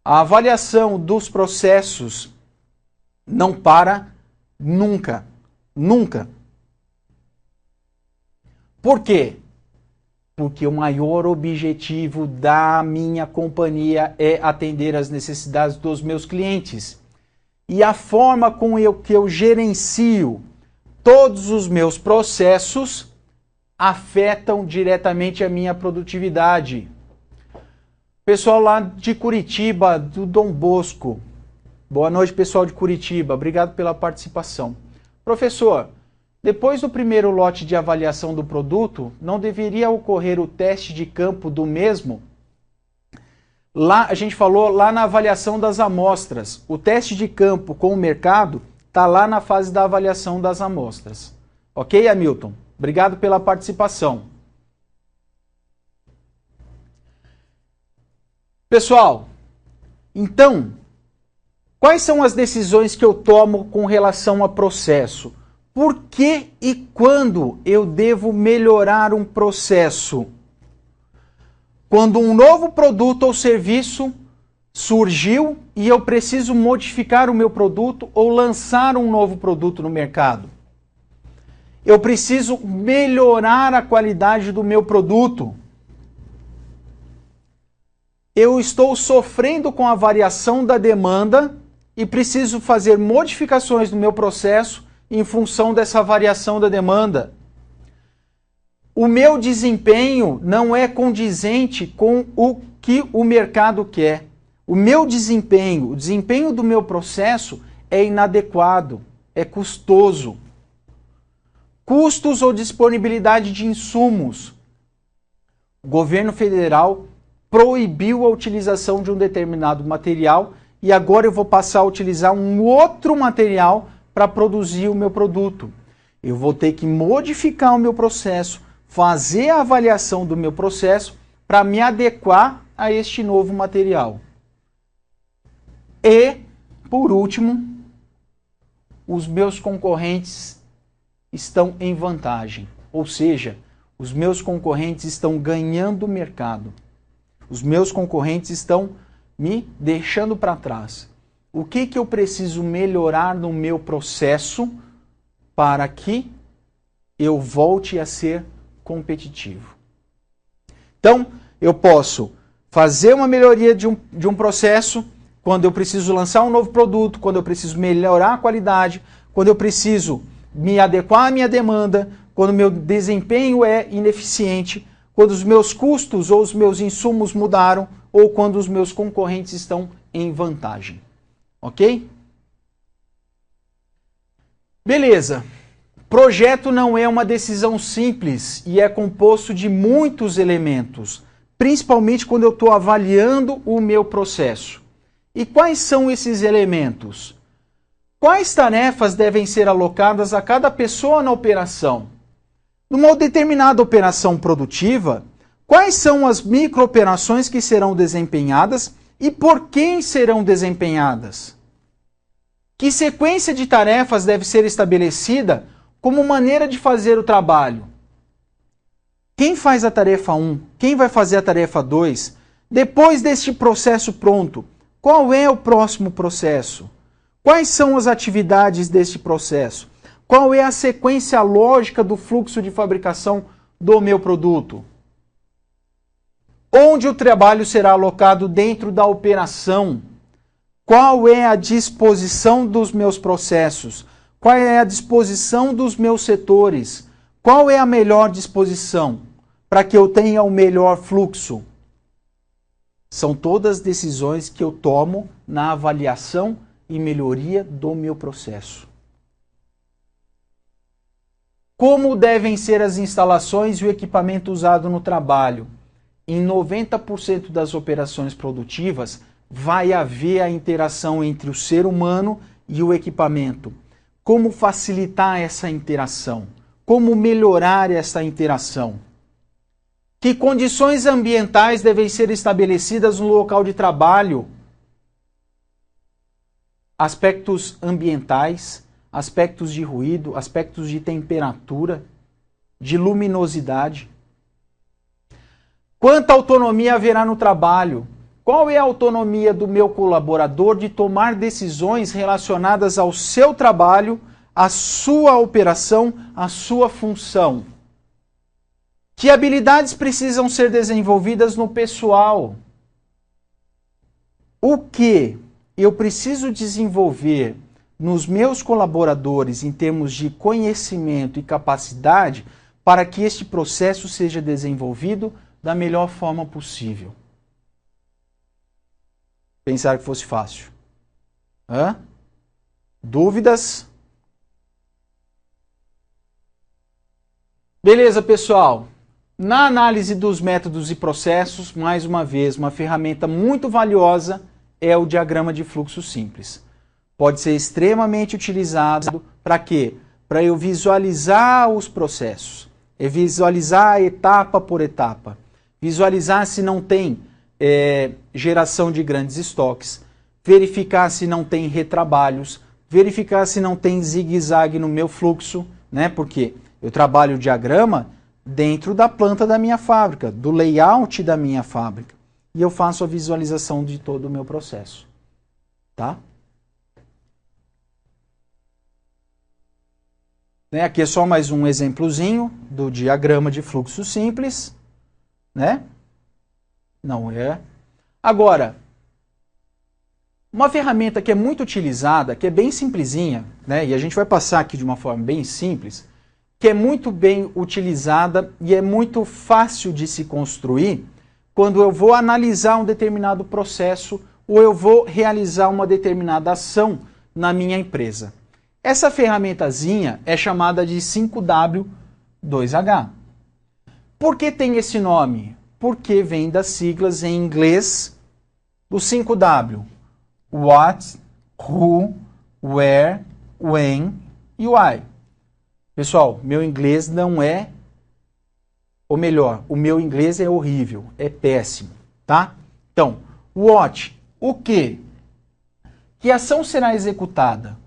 A avaliação dos processos não para nunca. Nunca. Por quê? Porque o maior objetivo da minha companhia é atender às necessidades dos meus clientes. E a forma com que eu gerencio todos os meus processos afetam diretamente a minha produtividade. Pessoal lá de Curitiba, do Dom Bosco. Boa noite, pessoal de Curitiba. Obrigado pela participação. Professor, depois do primeiro lote de avaliação do produto, não deveria ocorrer o teste de campo do mesmo? Lá, a gente falou lá na avaliação das amostras. O teste de campo com o mercado está lá na fase da avaliação das amostras. Ok, Hamilton? Obrigado pela participação. Pessoal, então, quais são as decisões que eu tomo com relação a processo? Por que e quando eu devo melhorar um processo? Quando um novo produto ou serviço surgiu e eu preciso modificar o meu produto ou lançar um novo produto no mercado. Eu preciso melhorar a qualidade do meu produto. Eu estou sofrendo com a variação da demanda e preciso fazer modificações no meu processo em função dessa variação da demanda. O meu desempenho não é condizente com o que o mercado quer. O meu desempenho, o desempenho do meu processo é inadequado, é custoso. Custos ou disponibilidade de insumos. O governo federal proibiu a utilização de um determinado material e agora eu vou passar a utilizar um outro material para produzir o meu produto. Eu vou ter que modificar o meu processo, fazer a avaliação do meu processo para me adequar a este novo material. E, por último, os meus concorrentes estão em vantagem, ou seja, os meus concorrentes estão ganhando mercado. Os meus concorrentes estão me deixando para trás. O que que eu preciso melhorar no meu processo para que eu volte a ser competitivo? Então, eu posso fazer uma melhoria de um processo quando eu preciso lançar um novo produto, quando eu preciso melhorar a qualidade, quando eu preciso me adequar à minha demanda, quando o meu desempenho é ineficiente, quando os meus custos ou os meus insumos mudaram, ou quando os meus concorrentes estão em vantagem. Ok? Beleza. Projeto não é uma decisão simples e é composto de muitos elementos, principalmente quando eu estou avaliando o meu processo. E quais são esses elementos? Quais tarefas devem ser alocadas a cada pessoa na operação? Numa determinada operação produtiva, quais são as micro-operações que serão desempenhadas e por quem serão desempenhadas? Que sequência de tarefas deve ser estabelecida como maneira de fazer o trabalho? Quem faz a tarefa 1? Quem vai fazer a tarefa 2? Depois deste processo pronto, qual é o próximo processo? Quais são as atividades deste processo? Qual é a sequência lógica do fluxo de fabricação do meu produto? Onde o trabalho será alocado dentro da operação? Qual é a disposição dos meus processos? Qual é a disposição dos meus setores? Qual é a melhor disposição para que eu tenha o melhor fluxo? São todas decisões que eu tomo na avaliação e melhoria do meu processo. Como devem ser as instalações e o equipamento usado no trabalho? Em 90% das operações produtivas, vai haver a interação entre o ser humano e o equipamento. Como facilitar essa interação? Como melhorar essa interação? Que condições ambientais devem ser estabelecidas no local de trabalho? Aspectos ambientais, aspectos de ruído, aspectos de temperatura, de luminosidade. Quanta autonomia haverá no trabalho? Qual é a autonomia do meu colaborador de tomar decisões relacionadas ao seu trabalho, à sua operação, à sua função? Que habilidades precisam ser desenvolvidas no pessoal? O que eu preciso desenvolver nos meus colaboradores em termos de conhecimento e capacidade para que este processo seja desenvolvido da melhor forma possível? Pensar que fosse fácil. Hã? Dúvidas? Beleza, pessoal. Na análise dos métodos e processos, mais uma vez, uma ferramenta muito valiosa é o diagrama de fluxo simples. Pode ser extremamente utilizado para quê? Para eu visualizar os processos, visualizar etapa por etapa, visualizar se não tem geração de grandes estoques, verificar se não tem retrabalhos, verificar se não tem zigue-zague no meu fluxo, né? Porque eu trabalho o diagrama dentro da planta da minha fábrica, do layout da minha fábrica, e eu faço a visualização de todo o meu processo, tá? Aqui é só mais um exemplozinho do diagrama de fluxo simples, né? Não é. Agora, uma ferramenta que é muito utilizada, que é bem simplesinha, né? E a gente vai passar aqui de uma forma bem simples, que é muito bem utilizada e é muito fácil de se construir quando eu vou analisar um determinado processo ou eu vou realizar uma determinada ação na minha empresa. Essa ferramentazinha é chamada de 5W2H. Por que tem esse nome? Porque vem das siglas em inglês do 5W. What, who, where, when e why. Pessoal, meu inglês não é... Ou melhor, o meu inglês é horrível, é péssimo, tá? Então, what, o que? Que ação será executada?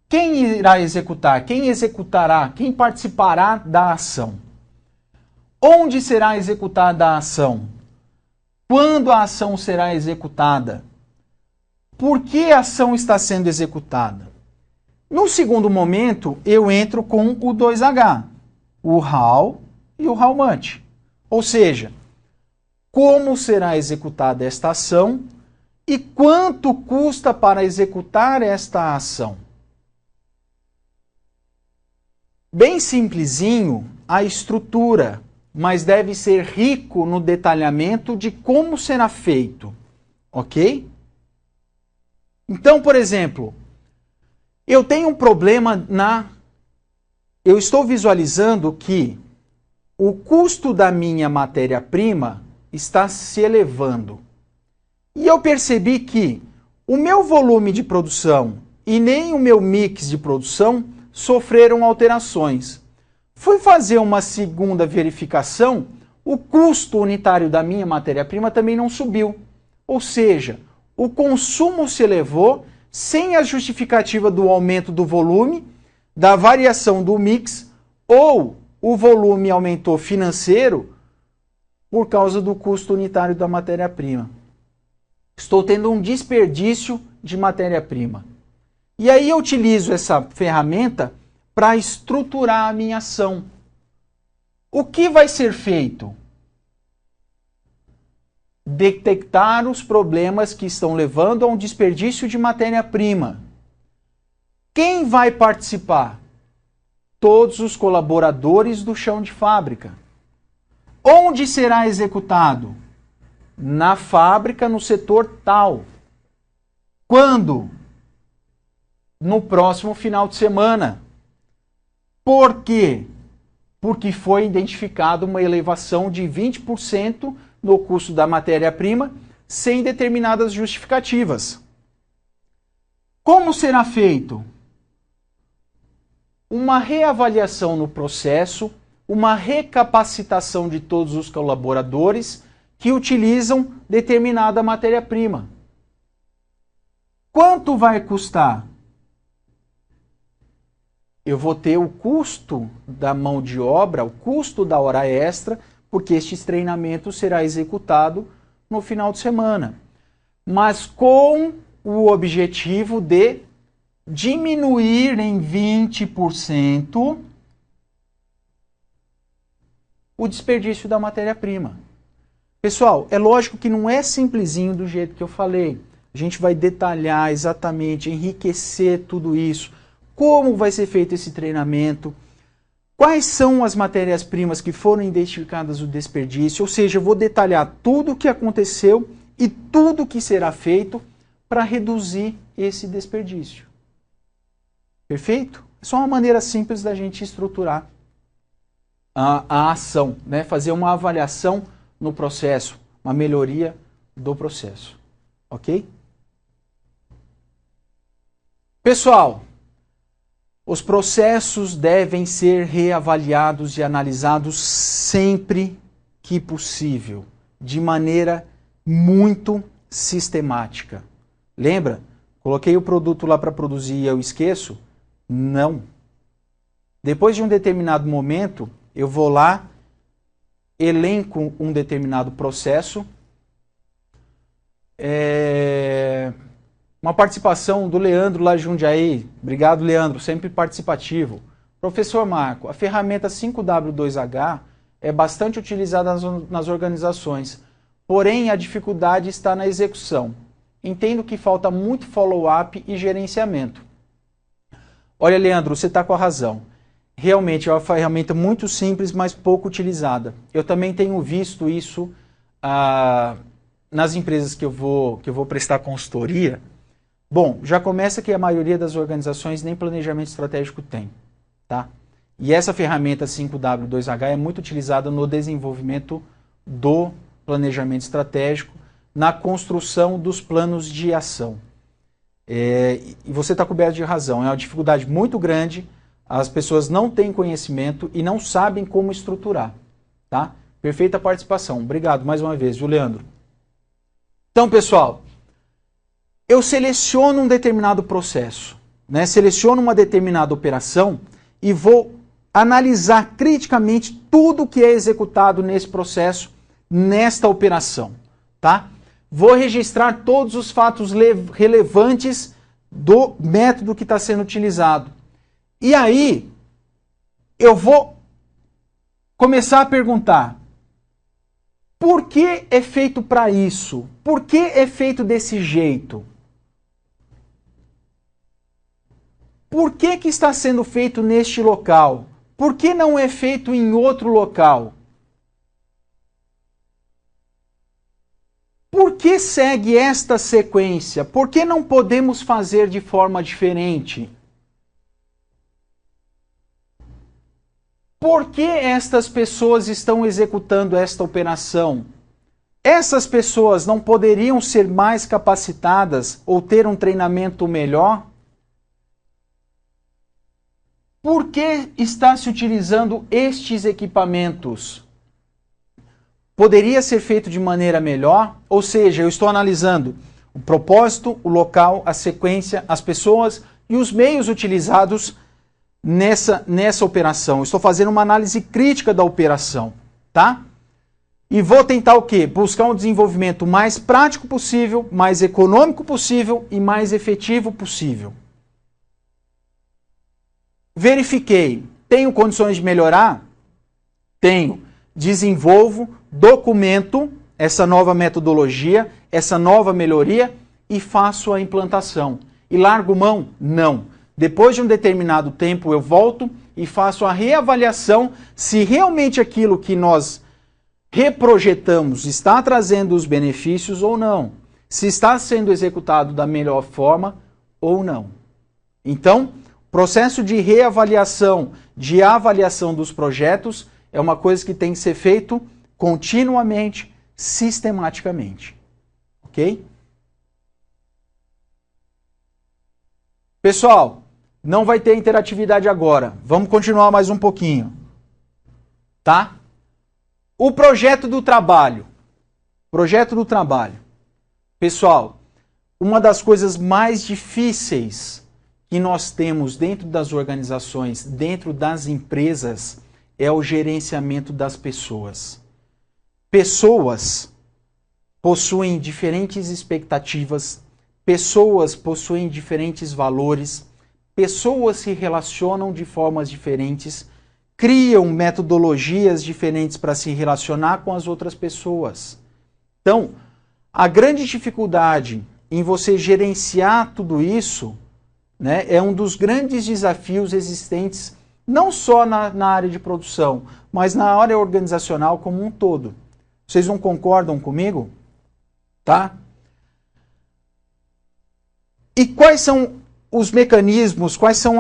Quem irá executar? Quem executará? Quem participará da ação? Onde será executada a ação? Quando a ação será executada? por que a ação está sendo executada? No segundo momento, eu entro com o 2H, o how e o how much. Ou seja, como será executada esta ação e quanto custa para executar esta ação. Bem simplesinho a estrutura, mas deve ser rico no detalhamento de como será feito, ok? Então, por exemplo, eu tenho um problema eu estou visualizando que o custo da minha matéria-prima está se elevando. E eu percebi que o meu volume de produção e nem o meu mix de produção sofreram alterações. Fui fazer uma segunda verificação, o custo unitário da minha matéria-prima também não subiu. Ou seja, o consumo se elevou sem a justificativa do aumento do volume, da variação do mix, ou o volume aumentou financeiro por causa do custo unitário da matéria-prima. Estou tendo um desperdício de matéria-prima. E aí eu utilizo essa ferramenta para estruturar a minha ação. O que vai ser feito? Detectar os problemas que estão levando a um desperdício de matéria-prima. Quem vai participar? Todos os colaboradores do chão de fábrica. Onde será executado? Na fábrica, no setor tal. Quando? No próximo final de semana. Por quê? Porque foi identificada uma elevação de 20% no custo da matéria-prima, sem determinadas justificativas. Como será feito? Uma reavaliação no processo, uma recapacitação de todos os colaboradores que utilizam determinada matéria-prima. Quanto vai custar? Eu vou ter o custo da mão de obra, o custo da hora extra, porque este treinamento será executado no final de semana. Mas com o objetivo de diminuir em 20% o desperdício da matéria-prima. Pessoal, é lógico que não é simplesinho do jeito que eu falei. A gente vai detalhar exatamente, enriquecer tudo isso. Como vai ser feito esse treinamento? Quais são as matérias-primas que foram identificadas o desperdício? Ou seja, eu vou detalhar tudo o que aconteceu e tudo o que será feito para reduzir esse desperdício. Perfeito? É só uma maneira simples da gente estruturar a ação, né? Fazer uma avaliação no processo, uma melhoria do processo. Ok? Pessoal, os processos devem ser reavaliados e analisados sempre que possível, de maneira muito sistemática. Lembra? Coloquei o produto lá para produzir e eu esqueço? Não. Depois de um determinado momento, eu vou lá, elenco um determinado processo. Uma participação do Leandro lá de Jundiaí. Obrigado, Leandro, sempre participativo. Professor Marco, a ferramenta 5W2H é bastante utilizada nas organizações, porém a dificuldade está na execução. Entendo que falta muito follow-up e gerenciamento. Olha, Leandro, você está com a razão. Realmente é uma ferramenta muito simples, mas pouco utilizada. Eu também tenho visto isso nas empresas que eu vou prestar consultoria. Bom, já começa que a maioria das organizações nem planejamento estratégico tem, tá? E essa ferramenta 5W2H é muito utilizada no desenvolvimento do planejamento estratégico, na construção dos planos de ação. E você está coberto de razão, é uma dificuldade muito grande, as pessoas não têm conhecimento e não sabem como estruturar, tá? Perfeita participação. Obrigado mais uma vez, viu, Leandro? Então, pessoal, eu seleciono um determinado processo, né? Seleciono uma determinada operação e vou analisar criticamente tudo que é executado nesse processo, nesta operação, tá? vou registrar todos os fatos relevantes do método que está sendo utilizado. E aí, eu vou começar a perguntar, por que é feito para isso? Por que é feito desse jeito? Por que que está sendo feito neste local? Por que não é feito em outro local? Por que segue esta sequência? Por que não podemos fazer de forma diferente? Por que estas pessoas estão executando esta operação? Essas pessoas não poderiam ser mais capacitadas ou ter um treinamento melhor? Por que está se utilizando estes equipamentos? Poderia ser feito de maneira melhor? Ou seja, eu estou analisando o propósito, o local, a sequência, as pessoas e os meios utilizados nessa operação. Eu estou fazendo uma análise crítica da operação, tá? E vou tentar o quê? Buscar um desenvolvimento mais prático possível, mais econômico possível e mais efetivo possível. Verifiquei. Tenho condições de melhorar? Tenho. Desenvolvo, documento essa nova metodologia, essa nova melhoria e faço a implantação. E largo mão? Não. Depois de um determinado tempo eu volto e faço a reavaliação se realmente aquilo que nós reprojetamos está trazendo os benefícios ou não. Se está sendo executado da melhor forma ou não. Então, processo de reavaliação, de avaliação dos projetos é uma coisa que tem que ser feito continuamente, sistematicamente. Ok? Pessoal, não vai ter interatividade agora. Vamos continuar mais um pouquinho. Tá? O projeto do trabalho. Projeto do trabalho. Pessoal, uma das coisas mais difíceis que nós temos dentro das organizações, dentro das empresas, é o gerenciamento das pessoas. Pessoas possuem diferentes expectativas, pessoas possuem diferentes valores, pessoas se relacionam de formas diferentes, criam metodologias diferentes para se relacionar com as outras pessoas. Então, a grande dificuldade em você gerenciar tudo isso, né, é um dos grandes desafios existentes, não só na área de produção, mas na área organizacional como um todo. Vocês não concordam comigo? Tá? E quais são os mecanismos, quais são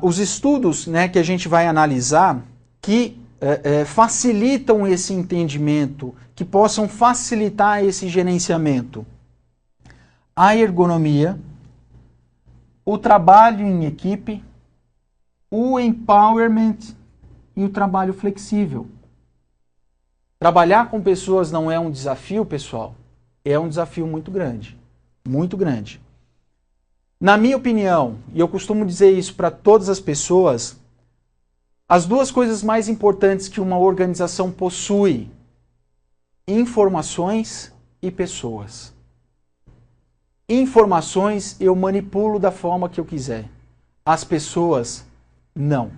os estudos, né, que a gente vai analisar que facilitam esse entendimento, que possam facilitar esse gerenciamento? A ergonomia, o trabalho em equipe, o empowerment e o trabalho flexível. Trabalhar com pessoas não é um desafio, pessoal? É um desafio muito grande. Muito grande. Na minha opinião, e eu costumo dizer isso para todas as pessoas, as duas coisas mais importantes que uma organização possui: informações e pessoas. Informações eu manipulo da forma que eu quiser. As pessoas, não.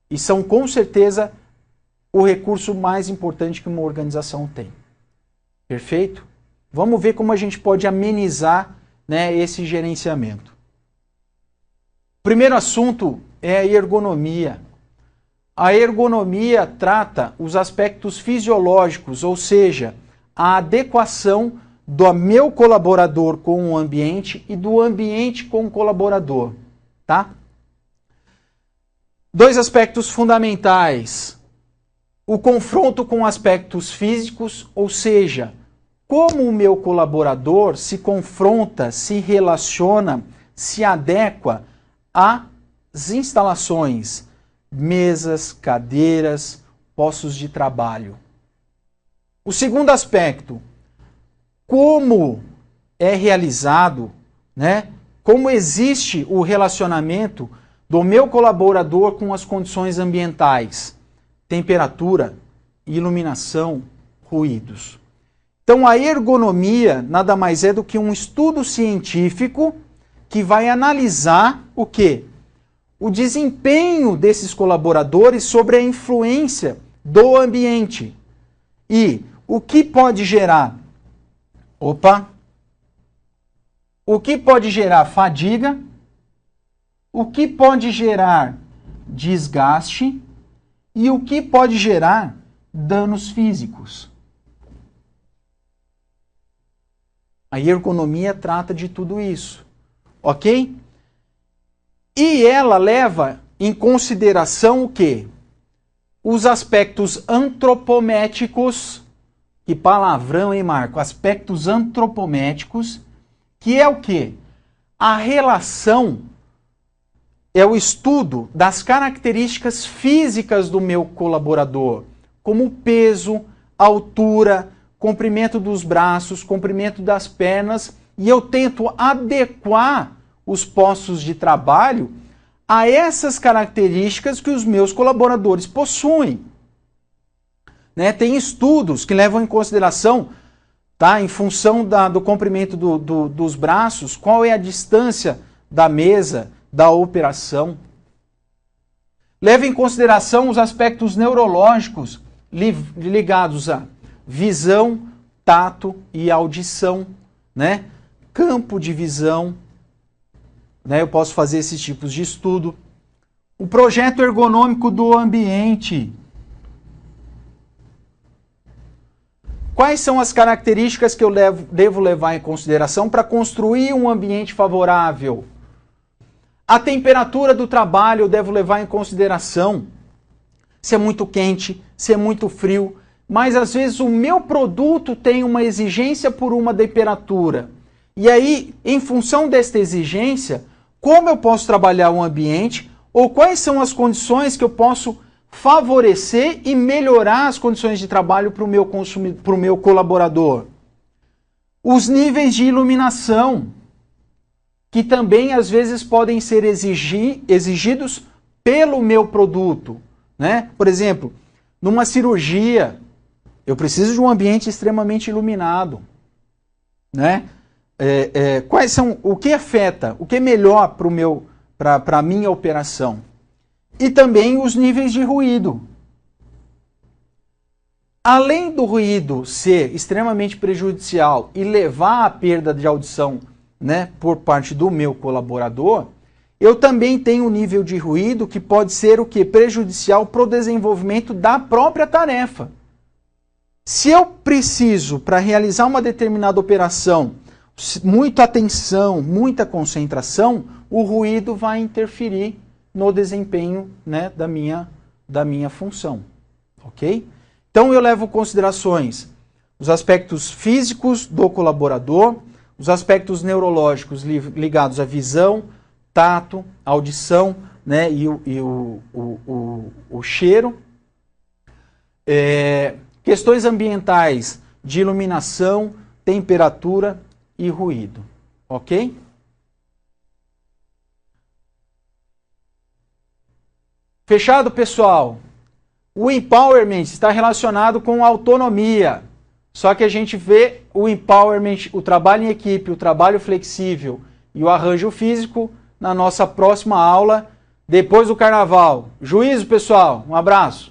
E são com certeza o recurso mais importante que uma organização tem. Perfeito? Vamos ver como a gente pode amenizar, né, esse gerenciamento. O primeiro assunto é a ergonomia. A ergonomia trata os aspectos fisiológicos, ou seja, a adequação do meu colaborador com o ambiente e do ambiente com o colaborador. Tá? Dois aspectos fundamentais. O confronto com aspectos físicos, ou seja, como o meu colaborador se confronta, se relaciona, se adequa às instalações, mesas, cadeiras, postos de trabalho. O segundo aspecto, como é realizado, né? Como existe o relacionamento do meu colaborador com as condições ambientais, temperatura, iluminação, ruídos. Então, a ergonomia nada mais é do que um estudo científico que vai analisar o quê? O desempenho desses colaboradores sobre a influência do ambiente. E o que pode gerar? O que pode gerar fadiga? O que pode gerar desgaste? E o que pode gerar danos físicos? A ergonomia trata de tudo isso, ok? E ela leva em consideração o quê? Os aspectos antropométricos, que palavrão, hein, Marco? Aspectos antropométricos, que é o quê? A relação, é o estudo das características físicas do meu colaborador, como peso, altura, comprimento dos braços, comprimento das pernas, e eu tento adequar os postos de trabalho a essas características que os meus colaboradores possuem. Né? Tem estudos que levam em consideração, tá, em função do comprimento dos braços, qual é a distância da mesa, da operação. Leva em consideração os aspectos neurológicos ligados a visão, tato e audição, né? Campo de visão, né? Eu posso fazer esses tipos de estudo. O projeto ergonômico do ambiente. Quais são as características que eu devo levar em consideração para construir um ambiente favorável? A temperatura do trabalho eu devo levar em consideração. Se é muito quente, se é muito frio. Mas às vezes o meu produto tem uma exigência por uma temperatura. E aí, em função desta exigência, como eu posso trabalhar o ambiente ou quais são as condições que eu posso favorecer e melhorar as condições de trabalho para o meu colaborador. Os níveis de iluminação, que também às vezes podem ser exigidos pelo meu produto. Né? Por exemplo, numa cirurgia, eu preciso de um ambiente extremamente iluminado. Né? Quais são, o que afeta, o que é melhor para a minha operação? E também os níveis de ruído. Além do ruído ser extremamente prejudicial e levar à perda de audição, né, por parte do meu colaborador, eu também tenho um nível de ruído que pode ser o quê? Prejudicial para o desenvolvimento da própria tarefa. Se eu preciso, para realizar uma determinada operação, muita atenção, muita concentração, o ruído vai interferir no desempenho, né, da minha função. Ok? Então eu levo em considerações os aspectos físicos do colaborador, os aspectos neurológicos ligados à visão, tato, audição, né, e o cheiro. Questões ambientais de iluminação, temperatura e ruído. Ok? Fechado, pessoal? O empowerment está relacionado com autonomia. Só que a gente vê o empowerment, o trabalho em equipe, o trabalho flexível e o arranjo físico na nossa próxima aula, depois do carnaval. Juízo, pessoal. Um abraço.